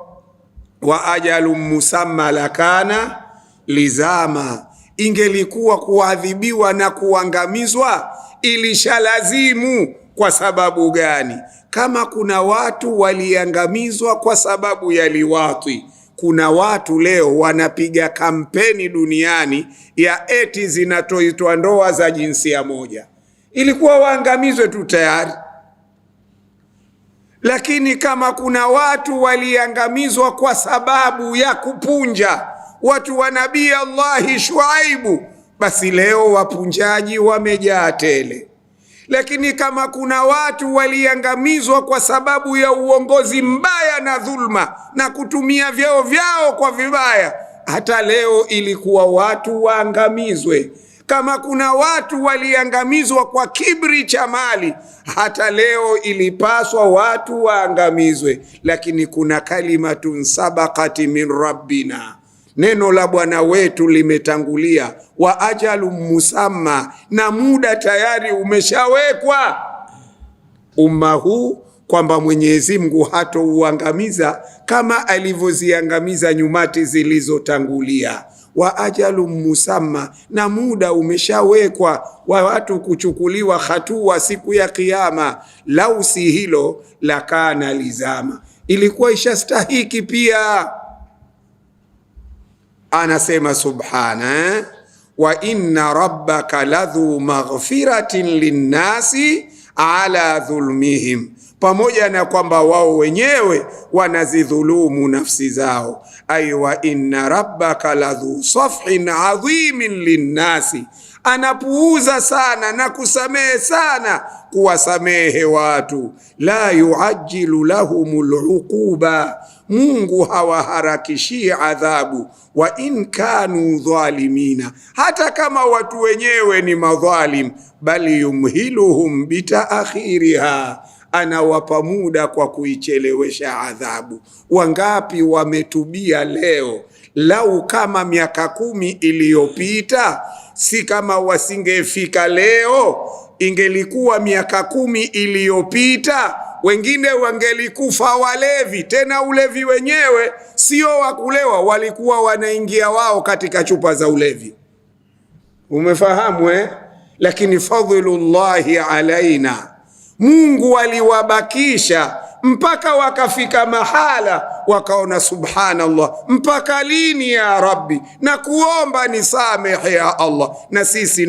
wa ajalum musamma lakana lizama, ingelikuwa kuadhibiwa na kuangamizwa ilishalazimu. Kwa sababu gani? Kama kuna watu waliangamizwa kwa sababu ya liwati, kuna watu leo wanapiga kampeni duniani ya eti zinatoitwa ndoa za jinsia moja, ilikuwa waangamizwe tu tayari. Lakini kama kuna watu waliangamizwa kwa sababu ya kupunja, watu wa Nabii Allahi Shuaibu, basi leo wapunjaji wamejaa tele. Lakini kama kuna watu waliangamizwa kwa sababu ya uongozi mbaya na dhulma na kutumia vyeo vyao kwa vibaya, hata leo ilikuwa watu waangamizwe. Kama kuna watu waliangamizwa kwa kibri cha mali, hata leo ilipaswa watu waangamizwe. Lakini kuna kalimatun sabaqati min rabbina, neno la Bwana wetu limetangulia, wa ajalu musamma, na muda tayari umeshawekwa umma huu, kwamba Mwenyezi Mungu hatouangamiza kama alivyoziangamiza nyumati zilizotangulia. Wa ajalu musamma, na muda umeshawekwa wa watu kuchukuliwa hatua siku ya Kiyama. Lau si hilo, lakana lizama, ilikuwa ishastahiki pia. Anasema subhana, wa inna rabbaka ladhu maghfiratin linnasi ala dhulmihim, pamoja na kwamba wao wenyewe wanazidhulumu nafsi zao. Ay wa inna rabbaka ladhu safhin adhimin linnasi, anapuuza sana na kusamehe sana kuwasamehe watu. La yuajilu lahumul uquba, Mungu hawaharakishii adhabu. Wa in kanu dhalimina, hata kama watu wenyewe ni madhalim. Bali yumhiluhum bitaakhiriha, anawapa muda kwa kuichelewesha adhabu. Wangapi wametubia leo? Lau kama miaka 10 iliyopita, si kama wasingefika leo, ingelikuwa miaka 10 iliyopita, wengine wangelikufa walevi. Tena ulevi wenyewe sio wa kulewa, walikuwa wanaingia wao katika chupa za ulevi. Umefahamu eh? Lakini fadhlullahi alaina, Mungu aliwabakisha mpaka wakafika mahala wakaona subhanallah, mpaka lini ya Rabbi, na kuomba nisamehe ya Allah. Na sisi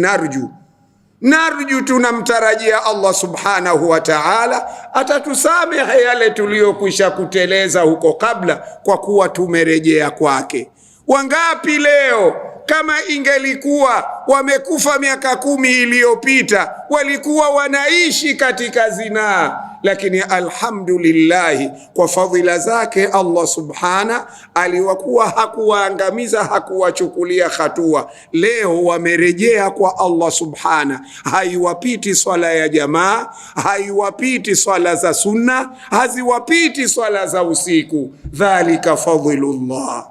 narju tunamtarajia Allah subhanahu wa ta'ala atatusamehe yale tuliyokwisha kuteleza huko kabla, kwa kuwa tumerejea kwake. Wangapi leo kama ingelikuwa wamekufa miaka 10 iliyopita walikuwa wanaishi katika zinaa, lakini alhamdulillah kwa fadhila zake Allah subhana aliwakuwa hakuwaangamiza, hakuwachukulia hatua. Leo wamerejea kwa Allah subhana, haiwapiti swala ya jamaa, haiwapiti swala za sunna, haziwapiti swala za usiku. Dhalika fadhlullah,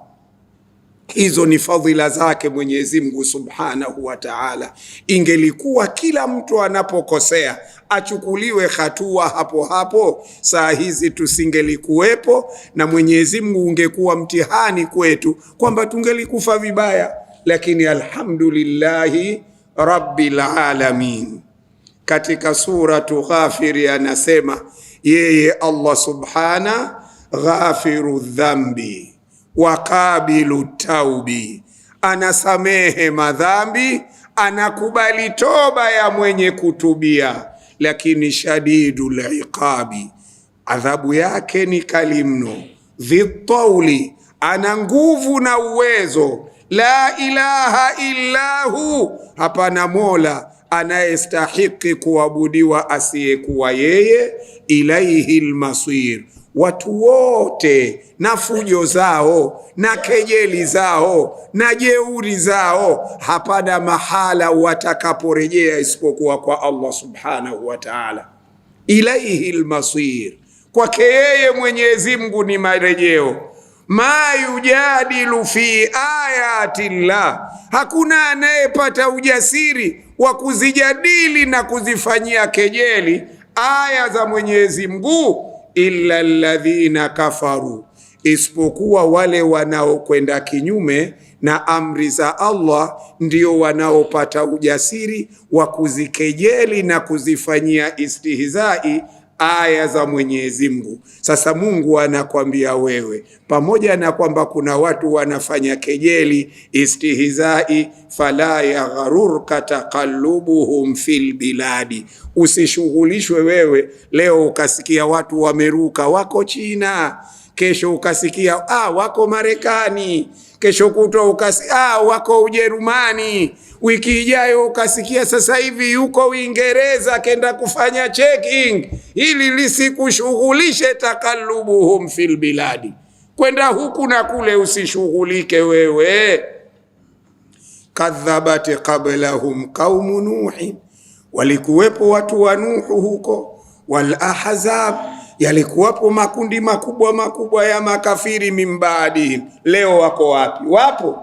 hizo ni fadhila zake Mwenyezi Mungu subhanahu wa ta'ala. Ingelikuwa kila mtu anapokosea achukuliwe hatua hapo hapo, saa hizi tusingelikuwepo, na Mwenyezi Mungu ungekuwa mtihani kwetu kwamba tungelikufa vibaya. Lakini alhamdulillahi rabbil alamin. Katika suratu Ghafir anasema yeye Allah subhana ghafiru dhambi wa qabilu taubi, anasamehe madhambi, anakubali toba ya mwenye kutubia. Lakini shadidul iqabi, adhabu yake ni kali mno. Dhitauli, ana nguvu na uwezo. La ilaha illahu, hapana mola anayestahiki kuabudiwa asiyekuwa yeye. Ilaihi almasir, watu wote na fujo zao na kejeli zao na jeuri zao hapana mahala watakaporejea isipokuwa kwa Allah subhanahu wa ta'ala. Ilaihi almasir, kwake yeye Mwenyezi Mungu ni marejeo. Ma yujadilu fi ayati llah, hakuna anayepata ujasiri wa kuzijadili na kuzifanyia kejeli aya za Mwenyezi Mungu illa alladhina kafaru, isipokuwa wale wanaokwenda kinyume na amri za Allah, ndio wanaopata ujasiri wa kuzikejeli na kuzifanyia istihzai aya za Mwenyezi Mungu. Sasa Mungu anakwambia wewe, pamoja na kwamba kuna watu wanafanya kejeli, istihzai, fala yaghrurka taqallubuhum fil biladi, usishughulishwe wewe. Leo ukasikia watu wameruka wako China, kesho ukasikia wako Marekani, kesho kutwa ukasikia wako Ujerumani, wiki ijayo ukasikia sasa hivi yuko Uingereza kenda kufanya checking. Ili lisikushughulishe takalubuhum fil biladi, kwenda huku na kule usishughulike wewe. Kadhabati qablahum qaumu nuhi, walikuwepo watu wa Nuhu huko. Wal ahzab, yalikuwapo makundi makubwa makubwa ya makafiri mimbadihim. Leo wako wapi? Wapo?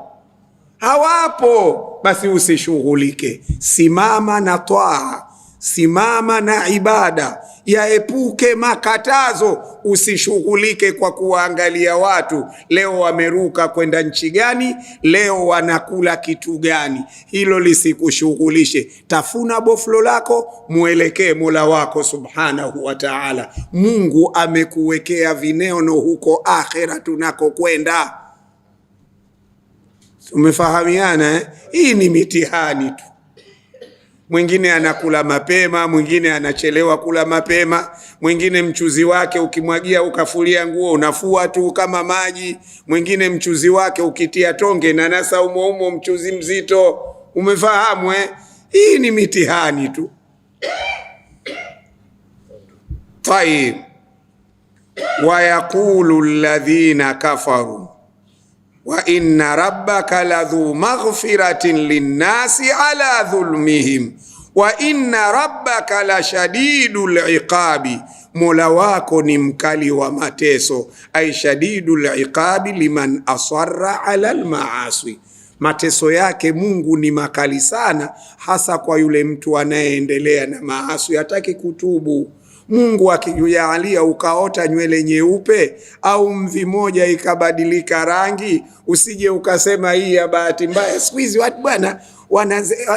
Hawapo. Basi usishughulike, simama na twaa, simama na ibada, yaepuke makatazo. Usishughulike kwa kuangalia watu leo wameruka kwenda nchi gani, leo wanakula kitu gani. Hilo lisikushughulishe. Tafuna boflo lako, muelekee Mola wako subhanahu wa ta'ala. Mungu amekuwekea vineno huko akhera tunako kwenda. Umefahamiana eh? Hii ni mitihani tu. Mwingine anakula mapema, mwingine anachelewa kula mapema, mwingine mchuzi wake ukimwagia ukafulia nguo unafua tu kama maji, mwingine mchuzi wake ukitia tonge na nasa umo mchuzi mzito. Umefahamu eh? Hii ni mitihani tu. Tayib, wa yaqulu alladhina kafaru wa inna rabbaka ladhu maghfiratin linnasi ala dhulmihim wa inna rabbaka la shadidul iqabi, Mola wako ni mkali wa mateso. Ay shadidul iqabi liman asarra ala almaasi, mateso yake Mungu ni makali sana, hasa kwa yule mtu anayeendelea na maasi, hataki kutubu. Mungu akijalia ukaota nywele nyeupe au mvi moja ikabadilika rangi, usije ukasema hii ya bahati mbaya. Siku hizi watu bwana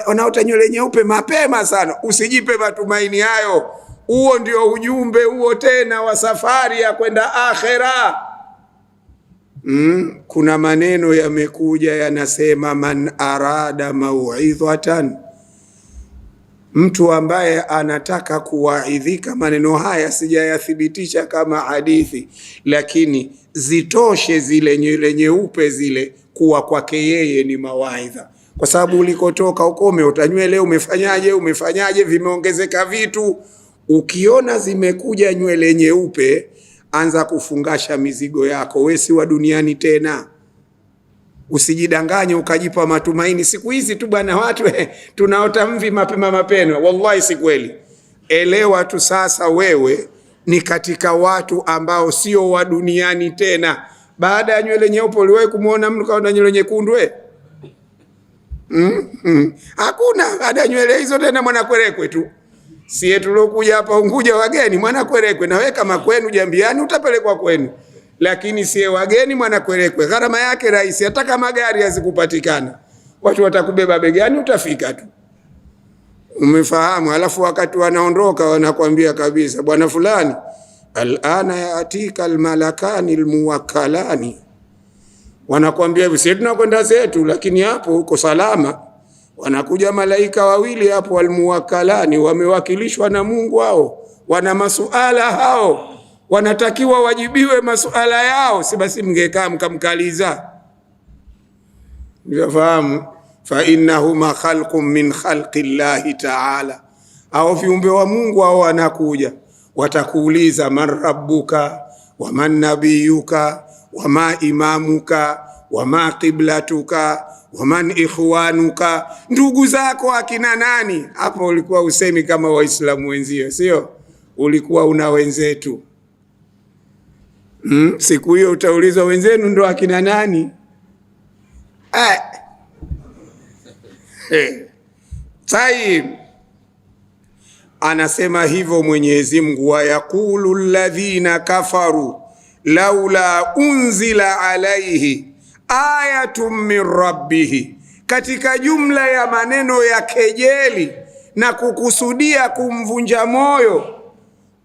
wanaota nywele nyeupe mapema sana. Usijipe matumaini hayo. Huo ndio ujumbe huo tena wa safari ya kwenda akhera. Kuna maneno yamekuja yanasema, man arada mau'idhatan, mtu ambaye anataka kuwaidhika. Maneno haya sijayathibitisha kama hadithi, lakini zitoshe zile nywele nyeupe zile kuwa kwake yeye ni mawaidha, kwa sababu ulikotoka huko umeota nywele, umefanyaje, vimeongezeka vitu. Ukiona zimekuja nywele nyeupe, anza kufungasha mizigo yako, wewe si wa duniani tena. Usijidanganye ukajipa matumaini. Siku hizi tu bwana watu tunaota mvi mapema. Wallahi si kweli. Elewa tu sasa wewe ni katika watu ambao sio wa duniani tena. Baada ya nywele nyeupe uliwahi kumuona mtu kaona nywele nyekundu wewe? Hakuna. Baada ya nywele hizo tena Mwanakwerekwe tu. Sie tulokuja hapa Unguja wageni Mwanakwerekwe, na wewe kama kwenu Jambiani utapelekwa kwenu. Lakini sie wageni Mwanakwerekwe, gharama yake rahisi, hata kama gari hazikupatikana. Watu watakubeba begani, utafika tu. Umefahamu? Alafu wakati wanaondoka wanakuambia kabisa, bwana fulani, alana yatika almalakani almuwakkalani. Wanakuambia hivi, sisi tunakwenda zetu, lakini hapo uko salama. Wanakuja malaika wawili hapo almuwakkalani, wamewakilishwa na Mungu hao. Wana masuala hao, wanatakiwa wajibiwe masuala yao. Si basi mngekaa mkamkaliza. Unafahamu? Fa innahuma khalqun min khalqi llahi ta'ala, au viumbe wa Mungu hao wanakuja, watakuuliza man rabbuka wa man nabiyuka wa ma imamuka wa ma qiblatuka wa man ikhwanuka, ndugu zako akina nani? Hapo ulikuwa usemi kama Waislamu wenzio, sio? Ulikuwa una wenzetu. Siku hiyo utaulizwa wenzenu ndo akina nani? Tayib, anasema hivyo Mwenyezi Mungu, wa yaqulu alladhina kafaru laula unzila alayhi ayatun min rabbih, katika jumla ya maneno ya kejeli na kukusudia kumvunja moyo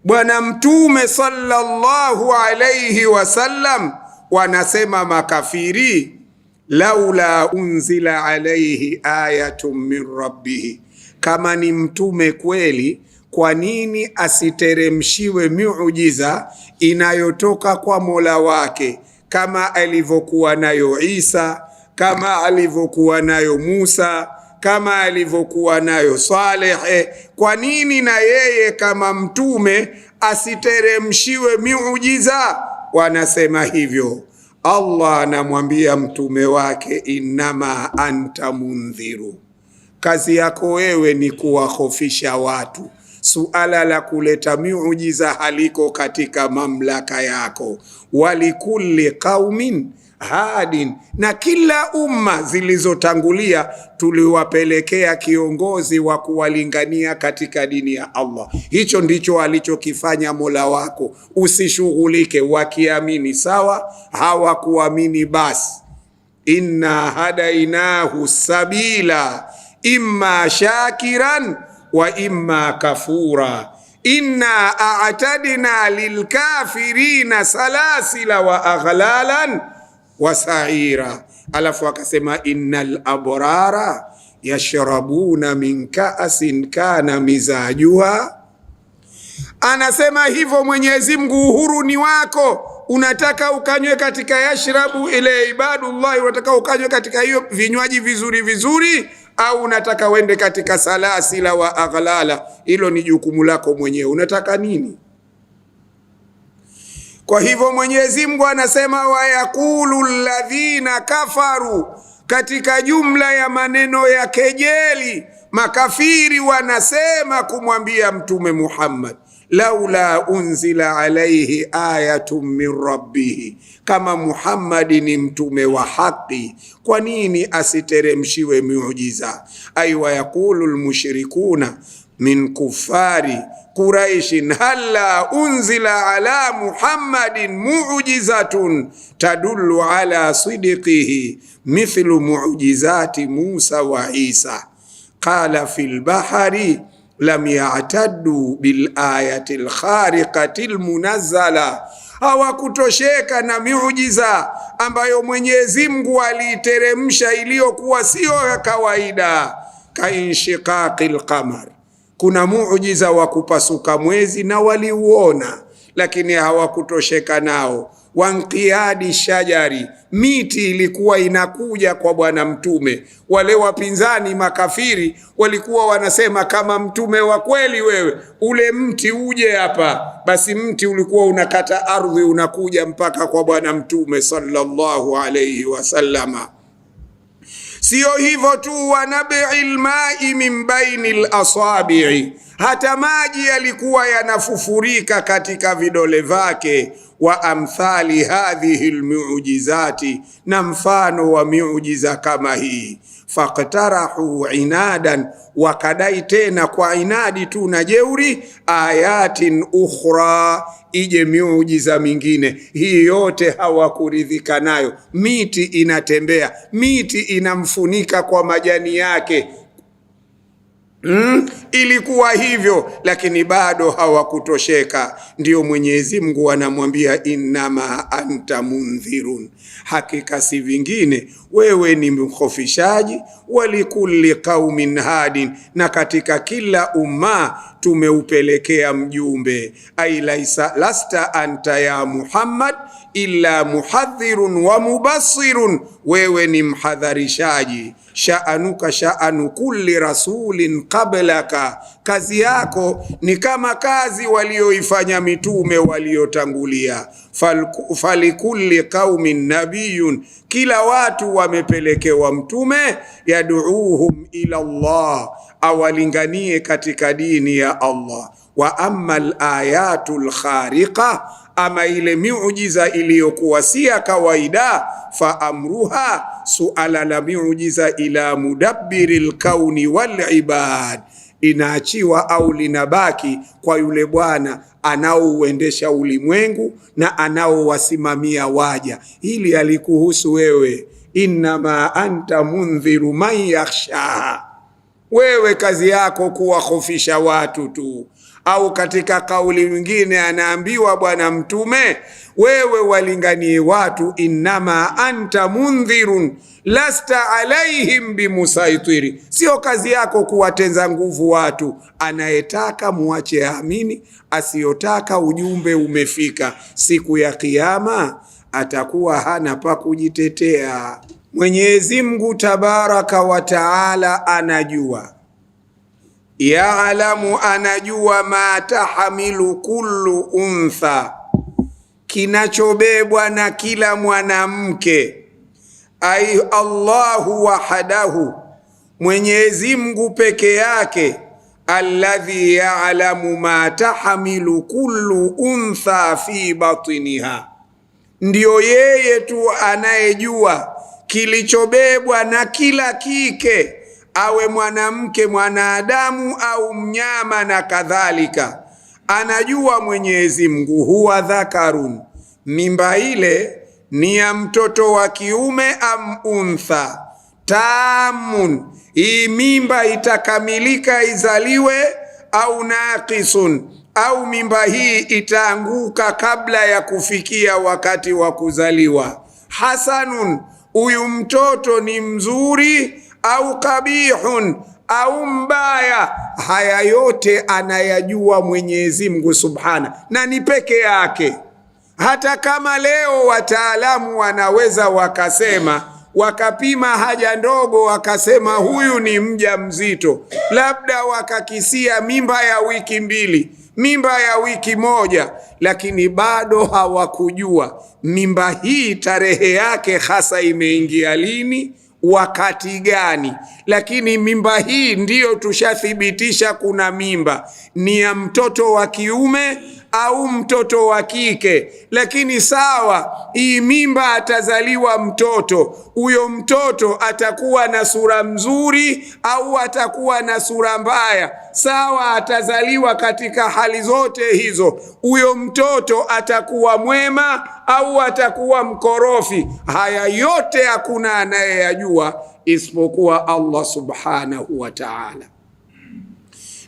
Bwana Mtume sallallahu alayhi wasallam, wanasema makafiri, laula unzila alayhi ayatun min rabbih, kama ni mtume kweli, kwa nini asiteremshiwe miujiza inayotoka kwa Mola wake, kama alivyokuwa nayo Isa, kama alivyokuwa nayo Musa, kama alivyokuwa nayo Saleh? Kwa nini na yeye kama mtume asiteremshiwe miujiza? Wanasema hivyo. Allah anamwambia mtume wake, innama anta mundhiru, kazi yako wewe ni kuwahofisha watu. Suala la kuleta miujiza haliko katika mamlaka yako. Walikulli qaumin hadin, na kila umma zilizotangulia tuliwapelekea kiongozi wa kuwalingania katika dini ya Allah. Hicho ndicho alichokifanya Mola wako. Usishughulike, wakiamini sawa, hawakuamini basi. Inna hadainahu sabila imma shakiran wa imma kafura inna a'tadna lilkafirina salasila wa aghlalan wa sa'ira. alafu akasema innal abrara yashrabuna min ka'sin kana mizajuha. Anasema hivyo Mwenyezi Mungu, uhuru ni wako. Unataka ukanywe katika yashrabu ile ibadullah, unataka ukanywe katika hiyo vinywaji vizuri vizuri, au unataka wende katika salasila wa aghlala? Hilo ni jukumu lako mwenyewe. Unataka nini? Kwa hivyo Mwenyezi Mungu anasema wa yaqulu alladhina kafaru, katika jumla ya maneno ya kejeli makafiri wanasema kumwambia Mtume Muhammad, laula unzila alayhi ayatun min rabbih, kama Muhammad ni mtume wa haki, kwa nini asiteremshiwe miujiza? Ay wa yaqulu almushrikuna min kuffari Quraishin halla unzila ala Muhammadin mu'jizatun tadullu ala sidqihi mithlu mu'jizati Musa wa Isa. Qala fil bahari lam ya'taddu bil ayati al khariqati al munazzala. Hawakutosheka na miujiza ambayo Mwenyezi Mungu aliteremsha iliyokuwa sio ya kawaida. Ka inshiqaqil qamar, kuna muujiza wa kupasuka mwezi na waliuona, lakini hawakutosheka nao. Wanqiyadi shajari, miti ilikuwa inakuja kwa bwana mtume. Wale wapinzani makafiri walikuwa wanasema kama mtume wa kweli wewe, ule mti uje hapa. Basi mti ulikuwa unakata ardhi unakuja mpaka kwa bwana mtume sallallahu alayhi wasallama. Sio hivyo tu, wa nabi'il ma'i min bainil asabi'i, hata maji yalikuwa yanafufurika katika vidole vyake. Wa amthali hadhihi almu'jizati, na mfano wa miujiza kama hii. Faqtarahu inadan, wakadai tena kwa inadi tu na jeuri, ayatin ukhra, ije miujiza mingine. Hii yote hawakuridhika nayo. Miti inatembea, miti inamfunika kwa majani yake. Ilikuwa hivyo, lakini bado hawakutosheka. Ndio Mwenyezi Mungu anamwambia innama anta mundhirun, hakika si vingine wewe ni mkhofishaji. Walikulli qaumin hadin, na katika kila umma tumeupelekea mjumbe. Ai lasta anta ya Muhammad illa muhadhirun wa mubassirun, wewe ni mhadharishaji. Sha'anuka sha'anu kulli rasulin qablaka, kazi yako ni kama kazi walioifanya mitume waliotangulia. Falikulli qaumin nabiyun, kila watu wamepelekewa mtume. Yad'uuhum ila Allah, awalinganie katika dini ya Allah. Wa amma al-ayatul khariqa, ama ile miujiza iliyokuwa si ya kawaida, fa amruha, suala la miujiza ila mudabbiril kauni wal ibad, inaachiwa au linabaki kwa yule bwana anaouendesha ulimwengu na anaowasimamia waja. Hili alikuhusu wewe. Innama anta mundhiru man yakhsha, wewe kazi yako kuwahofisha watu tu. Au katika kauli nyingine anaambiwa bwana mtume, wewe walinganie watu. Innama anta mundhirun lasta alaihim bimusaitiri, sio kazi yako kuwatenza nguvu watu. Anayetaka muache amini, asiyotaka ujumbe umefika. Siku ya Kiyama atakuwa hana pa kujitetea. Mwenyezi Mungu tabaraka wa taala anajua, ya'lamu, anajua, ma tahamilu kullu untha, kinachobebwa na kila mwanamke. Ay Allahu wahdahu, Mwenyezi Mungu peke yake. Alladhi ya'lamu ma tahamilu kullu untha fi batniha, ndio yeye tu anayejua kilichobebwa na kila kike, awe mwanamke, mwanadamu au mnyama na kadhalika. Anajua Mwenyezi Mungu. Huwa dhakarun, mimba ile ni ya mtoto wa kiume, am untha tamun, hii mimba itakamilika izaliwe, au naqisun, au mimba hii itaanguka kabla ya kufikia wakati wa kuzaliwa. Hasanun, huyu mtoto ni mzuri au kabihun au mbaya. Haya yote anayajua Mwenyezi Mungu Subhana, na ni peke yake. Hata kama leo wataalamu wanaweza wakasema, wakapima haja ndogo wakasema huyu ni mjamzito, labda wakakisia mimba ya wiki 2, mimba ya wiki 1, lakini bado hawakujua mimba hii tarehe yake hasa imeingia lini, wakati gani. Lakini mimba hii ndiyo tushathibitisha kuna mimba, ni ya mtoto wa kiume au mtoto wa kike. Lakini sawa, hii mimba atazaliwa mtoto, huyo mtoto atakuwa na sura mzuri au atakuwa na sura mbaya, sawa, atazaliwa katika hali zote hizo. Huyo mtoto atakuwa mwema au atakuwa mkorofi, haya yote hakuna anayeyajua isipokuwa Allah Subhanahu wa Ta'ala.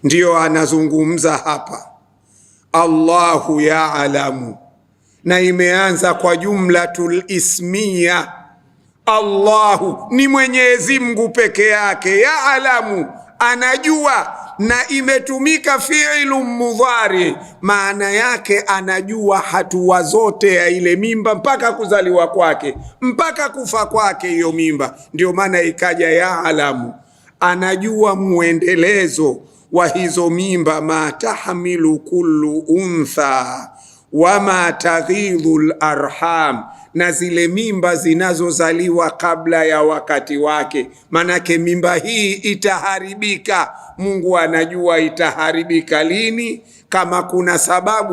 Ndiyo anazungumza hapa, Allahu ya'lamu, na imeanza kwa jumlatul ismiya. Allahu ni Mwenyezi Mungu peke yake, ya'lamu anajua, na imetumika fi'lu mudhari, maana yake anajua hatua zote ya ile mimba mpaka kuzaliwa kwake mpaka kufa kwake hiyo mimba. Ndio maana ikaja ya'lamu, anajua muendelezo wa hizo mimba, ma tahmilu kullu untha wa ma taghidhul arham, na zile mimba zinazozaliwa kabla ya wakati wake. Manake mimba hii itaharibika, Mungu anajua itaharibika lini, kama kuna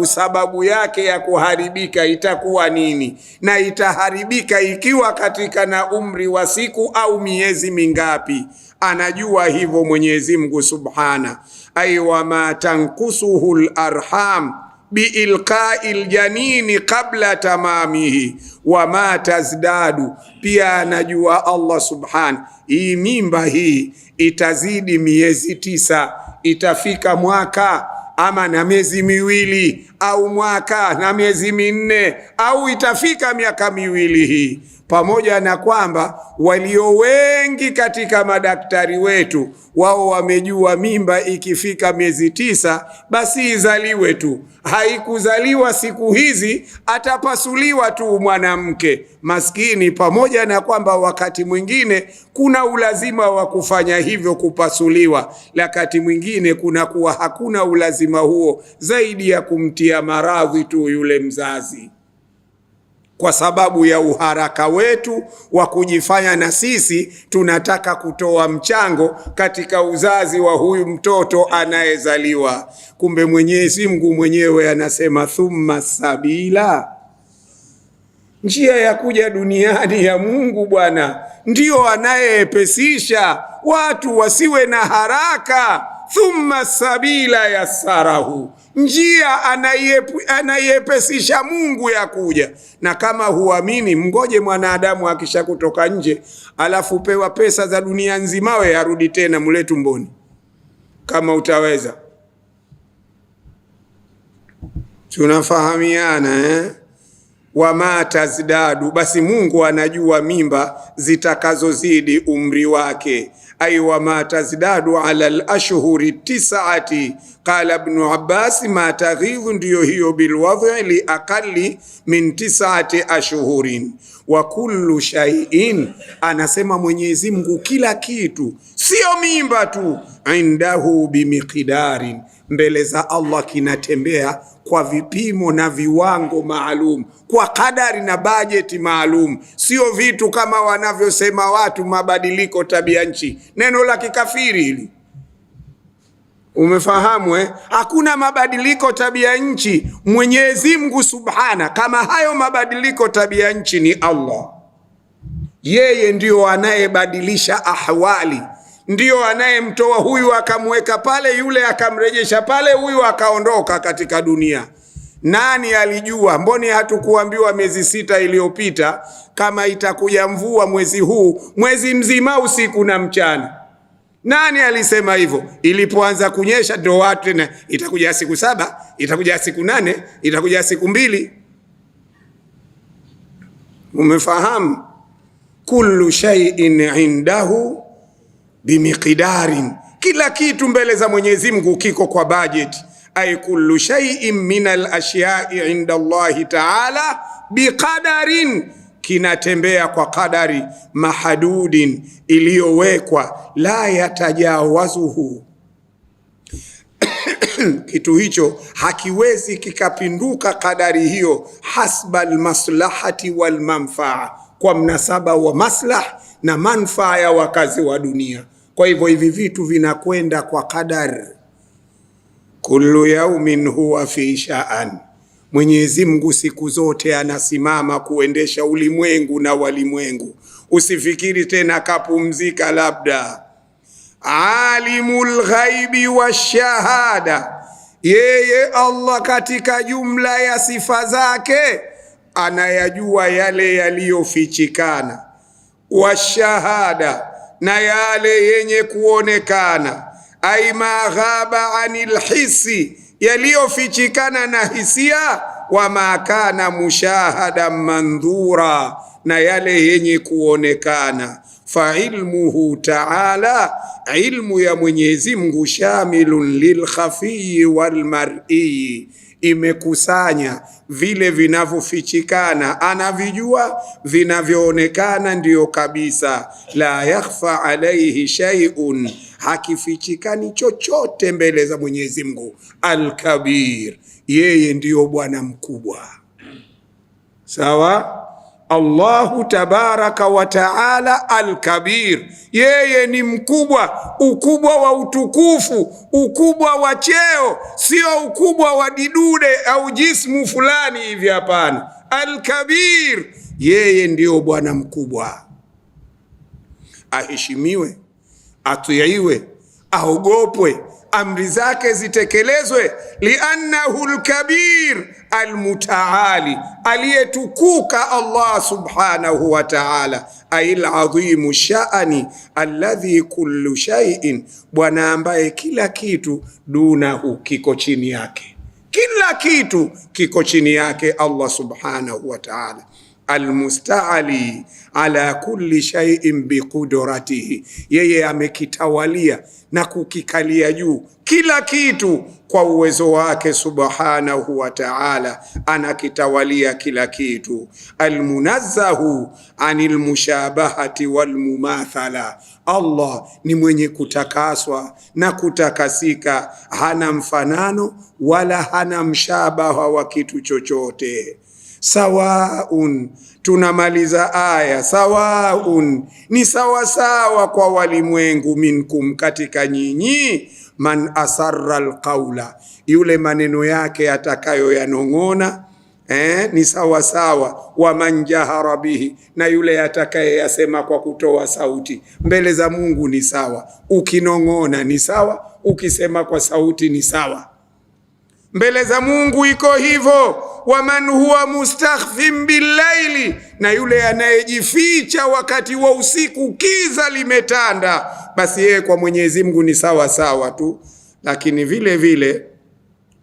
sababu yake ya kuharibika itakuwa nini, na itaharibika ikiwa katika na umri wa siku au miezi mingapi. Anajua hivyo Mwenyezi Mungu Subhana. Aywa ma tankusuhul arham biilqa'il janini qabla tamamihi wa ma tazdadu. Pia anajua Allah Subhana, hii mimba hii itazidi miezi 9, itafika mwaka ama na miezi 2, au mwaka na miezi 4, au itafika miaka 2 hii. Pamoja na kwamba walio wengi katika madaktari wetu wao wamejua mimba ikifika miezi 9 basi izaliwe tu. Haikuzaliwa siku hizi, atapasuliwa tu mwanamke maskini. Pamoja na kwamba wakati mwingine kuna ulazima wa kufanya hivyo, kupasuliwa, wakati mwingine kuna kuwa hakuna ulazima huo zaidi ya kumtia maradhi tu yule mzazi, kwa sababu ya uharaka wetu wa kujifanya na sisi tunataka kutoa mchango katika uzazi wa huyu mtoto anayezaliwa. Kumbe Mwenyezi Mungu mwenyewe anasema thumma sabila, njia ya kuja duniani ya Mungu Bwana ndio anayepesisha watu wasiwe na haraka. Thumma sabila yassarahu, njia anayepesisha Mungu ya kuja. Na kama huamini, mgoje mwanadamu akisha kutoka nje alafu pewa pesa za dunia nzima, we arudi tena mule tumboni, kama utaweza. Tunafahamiana Wama tazdadu, basi Mungu anajua mimba zitakazozidi umri wake. Ay wama tazdadu ala al-ashhuri 9. Qala Ibn Abbas ma taghidhu, ndiyo hiyo bilwadhi li aqalli min 9 ashhurin. Wa kullu shay'in, anasema Mwenyezi Mungu kila kitu, sio mimba tu, indahu bimiqdarin, mbele za Allah kinatembea kwa vipimo na viwango maalum, kwa kadari na bajeti maalum. Sio vitu kama wanavyosema watu, mabadiliko tabia nchi, neno la kikafiri hili. Umefahamu Hakuna mabadiliko tabia nchi. Mwenyezi Mungu Subhana, kama hayo mabadiliko tabia nchi ni Allah. Yeye ndio anayebadilisha ahwali, ndio anayemtoa huyu akamweka pale, yule akamrejesha pale, huyu akaondoka katika dunia. Nani alijua? Mboni hatukuambiwa miezi 6 iliyopita kama itakuja mvua mwezi huu, mwezi mzima usiku na mchana? Nani alisema hivyo? Ilipoanza kunyesha ndio watu na itakuja siku 7, itakuja siku 8, itakuja siku 2. Umefahamu? kullu shay'in indahu bimiqdarin, kila kitu mbele za Mwenyezi Mungu kiko kwa budget. Ay kullu shay'in min al-ashya'i inda Allah ta'ala biqadarin, kinatembea kwa kadari mahadudin, iliyowekwa, la yatajawazuhu kitu hicho hakiwezi kikapinduka kadari hiyo, hasba almaslahati walmanfaa, kwa mnasaba wa maslah na manfaa ya wakazi wa dunia. Kwa hivyo hivi vitu vinakwenda kwa kadari. Kullu yaumin huwa fi sha'an, Mwenyezi Mungu siku zote anasimama kuendesha ulimwengu na walimwengu. Usifikiri tena kapumzika labda. Alimul ghaibi wa shahada, yeye Allah katika jumla ya sifa zake anayajua yale yaliyofichikana, wa shahada, na yale yenye kuonekana, ay ma ghaba anil hisi, yaliyofichikana na hisia, wa ma kana mushahada mandhura, na yale yenye kuonekana. Fa ilmuhu ta'ala, ilmu ya Mwenyezi Mungu, shamilun lil khafiyi wal mar'i, imekusanya vile vinavyofichikana anavijua, vinavyoonekana ndiyo kabisa. La yakhfa alayhi shay'un, hakifichikani chochote mbele za Mwenyezi Mungu. Al-Kabir, yeye ndiyo Bwana mkubwa. Sawa? Allahu tabaraka wa taala al-Kabir, yeye ni mkubwa, ukubwa wa utukufu, ukubwa wa cheo, sio ukubwa wa didude au jismu fulani hivi, hapana. Al-Kabir, yeye ndio Bwana mkubwa, aheshimiwe, atiiwe, aogopwe, amri zake zitekelezwe. Liannahu al-Kabir al-Mutaali, aliyetukuka Allah subhanahu wa ta'ala, ayil adhimu sha'ani alladhi kullu shay'in, Bwana ambaye kila kitu dunahu, kiko chini yake, kila kitu kiko chini yake Allah subhanahu wa ta'ala. Almustaali ala kulli shay'in biqudratihi, yeye amekitawalia na kukikalia juu kila kitu kwa uwezo wake subhanahu wa ta'ala, anakitawalia kila kitu. Almunazzahu anil mushabahati wal mumathala, Allah ni mwenye kutakaswa na kutakasika, hana mfanano wala hana mshabaha wa kitu chochote. Sawaun, tunamaliza aya. Sawaun, ni sawa sawa kwa walimwengu, minkum, katika nyinyi, man asarra alqaula, yule maneno yake atakayo yanong'ona, ni sawa sawa, wa man jahara bihi, na yule atakaye yasema kwa kutoa sauti. Mbele za Mungu ni sawa, ukinong'ona ni sawa, ukisema kwa sauti ni sawa. Mbele za Mungu iko hivyo. Wa man huwa mustakhfin billaili, na yule anayejificha wakati wa usiku, kiza limetanda, basi yeye kwa Mwenyezi Mungu ni sawa sawa tu. Lakini vile vile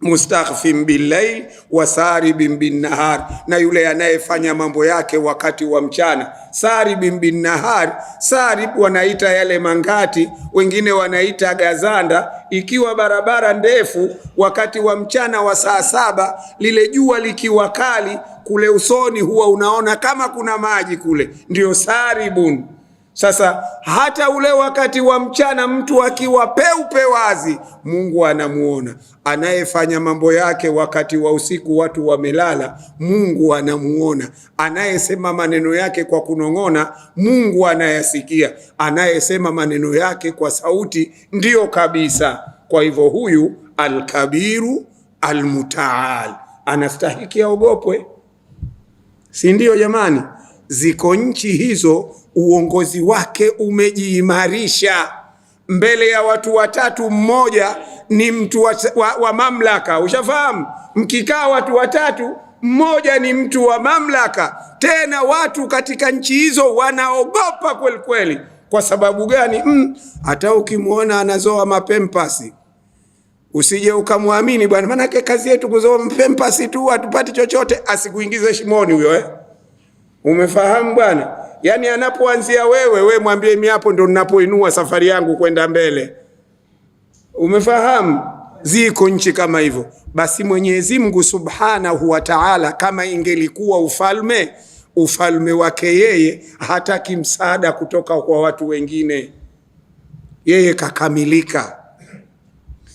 mustakhfin billail wa saribin bin nahar, na yule anayefanya mambo yake wakati wa mchana. Saribin bin nahar, sarib wanaita yale mangati, wengine wanaita gazanda. Ikiwa barabara ndefu wakati wa mchana wa saa 7, lile jua likiwa kali kule usoni, huwa unaona kama kuna maji kule, ndio saribun. Sasa hata ule wakati wa mchana mtu akiwa peupe wazi, Mungu anamuona. Anayefanya mambo yake wakati wa usiku watu wamelala, Mungu anamuona. Anayesema maneno yake kwa kunong'ona, Mungu anayasikia. Anayesema maneno yake kwa sauti, ndio kabisa. Kwa hivyo huyu al-Kabiru al-Mutaal anastahiki aogopwe, si ndio jamani? Ziko nchi hizo uongozi wake umejiimarisha. Mbele ya watu watatu, mmoja ni mtu wa mamlaka. Ushafahamu? Mkikaa watu watatu, mmoja ni mtu wa mamlaka. Tena watu katika nchi hizo wanaogopa kweli kweli. Kwa sababu gani? Hata ukimwona anazoa mapempasi, usije ukamwamini bwana, maana kazi yetu kuzoa mapempasi tu, hatupati chochote. Asikuingize shimoni huyo, Umefahamu bwana? Yani anapoanzia wewe mwambie mimi hapo ndo ninapoinua safari yangu kwenda mbele. Umefahamu? Ziko nchi kama hivyo. Basi Mwenyezi Mungu Subhanahu wa Ta'ala, kama ingelikuwa ufalme wake yeye, hataki msaada kutoka kwa watu wengine. Yeye kakamilika.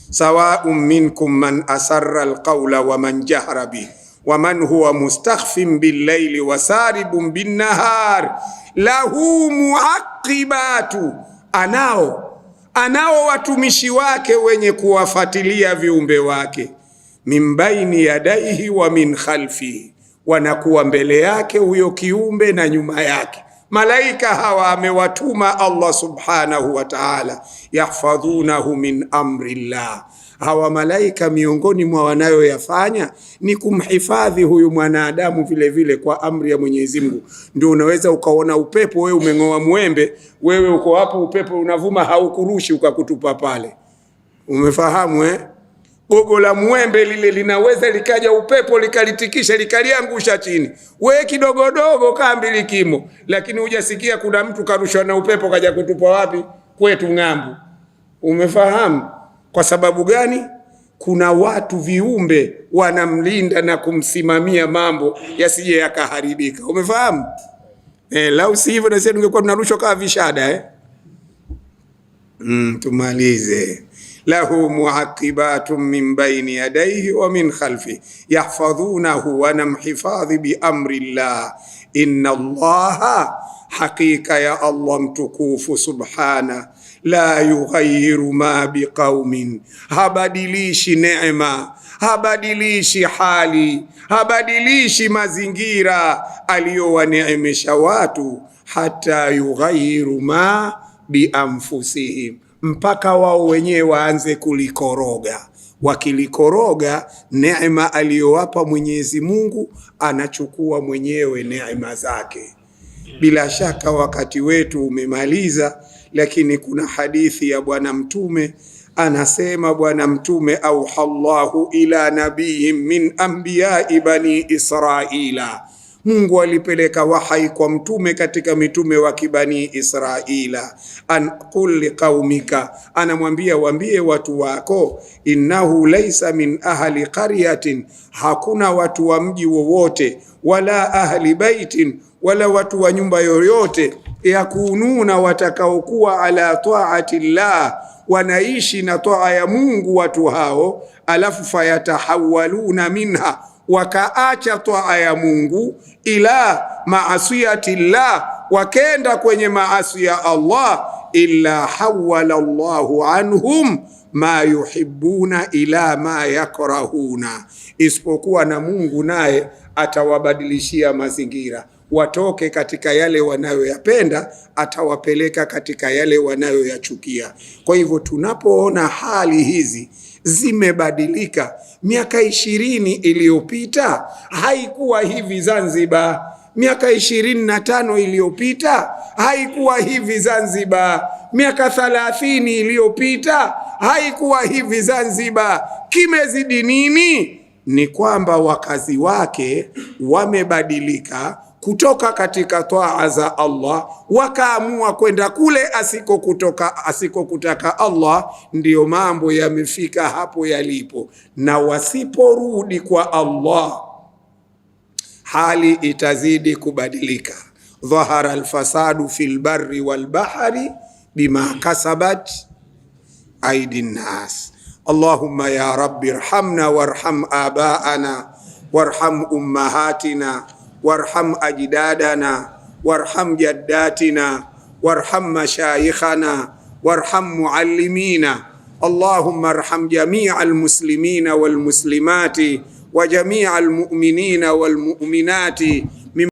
Sawa'un minkum man asarra alqawla wa man jahara bi wa man huwa mustakhfin bil-layli wa saribun bin-nahar lahu muaqibatu. Anao watumishi wake wenye kuwafuatilia viumbe wake, min baini yadaihi wa min khalfihi, wanakuwa mbele yake huyo kiumbe na nyuma yake. Malaika hawa amewatuma Allah Subhanahu wa Ta'ala, yahfadhunahu min amrillah. Hawa malaika miongoni mwa wanayoyafanya ni kumhifadhi huyu mwanadamu vile vile kwa amri ya Mwenyezi Mungu. Ndio unaweza ukaona upepo, wewe umeng'oa mwembe, wewe uko hapo, upepo unavuma, haukurushi ukakutupa pale. Umefahamu? Gogo la mwembe lile linaweza likaja upepo likalitikisha likaliangusha chini. Wewe kidogodogo kambili kimo, lakini hujasikia kuna mtu karushwa na upepo kaja kutupa wapi? Kwetu ng'ambu. Umefahamu? Kwa sababu gani? Kuna watu viumbe wanamlinda na kumsimamia mambo yasije yakaharibika. Umefahamu? Lau si hivyo na sisi tungekuwa tunarushwa kama vishada. Tumalize. Lahu muaqibatun min bayni yadayhi wa min khalfihi yahfadhunahu, wa namhifadhi bi amrillah. Inna Allaha, hakika ya Allah mtukufu subhana, la yughayyiru ma biqaumin, habadilishi neema, habadilishi hali, habadilishi mazingira aliyowaneemesha watu, hata yughayyiru ma bi anfusihim, mpaka wao wenyewe waanze kulikoroga. Wakilikoroga neema aliyowapa Mwenyezi Mungu, anachukua mwenyewe neema zake. Bila shaka wakati wetu umemaliza, lakini kuna hadithi ya Bwana Mtume. Anasema Bwana Mtume, auhallahu ila nabiyin min anbiya'i bani Israila, Mungu alipeleka wahai kwa mtume katika mitume wa kibani Israila. An qul liqaumika, anamwambia waambie watu wako, innahu laysa min ahli qaryatin, hakuna watu wa mji wowote, wala ahli baitin, wala watu wa nyumba yoyote, yakununa, watakaokuwa ala taati llah, wanaishi na taa ya Mungu watu hao, alafu fayatahawaluna minha, wakaacha taa ya Mungu, ila maasiyati llah, wakenda kwenye maasi ya Allah, illa hawala Allahu anhum ma yuhibbuna ila ma yakrahuna, isipokuwa na Mungu naye atawabadilishia mazingira, watoke katika yale wanayoyapenda, atawapeleka katika yale wanayoyachukia. Kwa hivyo tunapoona hali hizi zimebadilika, miaka 20 iliyopita haikuwa hivi Zanzibar, miaka 25 iliyopita haikuwa hivi Zanzibar, miaka 30 iliyopita haikuwa hivi Zanzibar. Kimezidi nini? Ni kwamba wakazi wake wamebadilika kutoka katika taa za Allah, wakaamua kwenda kule asikokutaka Allah. Ndiyo mambo yamefika hapo yalipo, na wasiporudi kwa Allah hali itazidi kubadilika. Dhahara alfasadu fil barri wal bahri bima kasabat aidin nas. Allahumma ya rabbi irhamna warham abaana warham ummahatina warham ajdadana warham jaddatina warham mashayikhana warham muallimina. Allahumma arham jami'al muslimina wal muslimati wa jami'al mu'minina wal mu'minati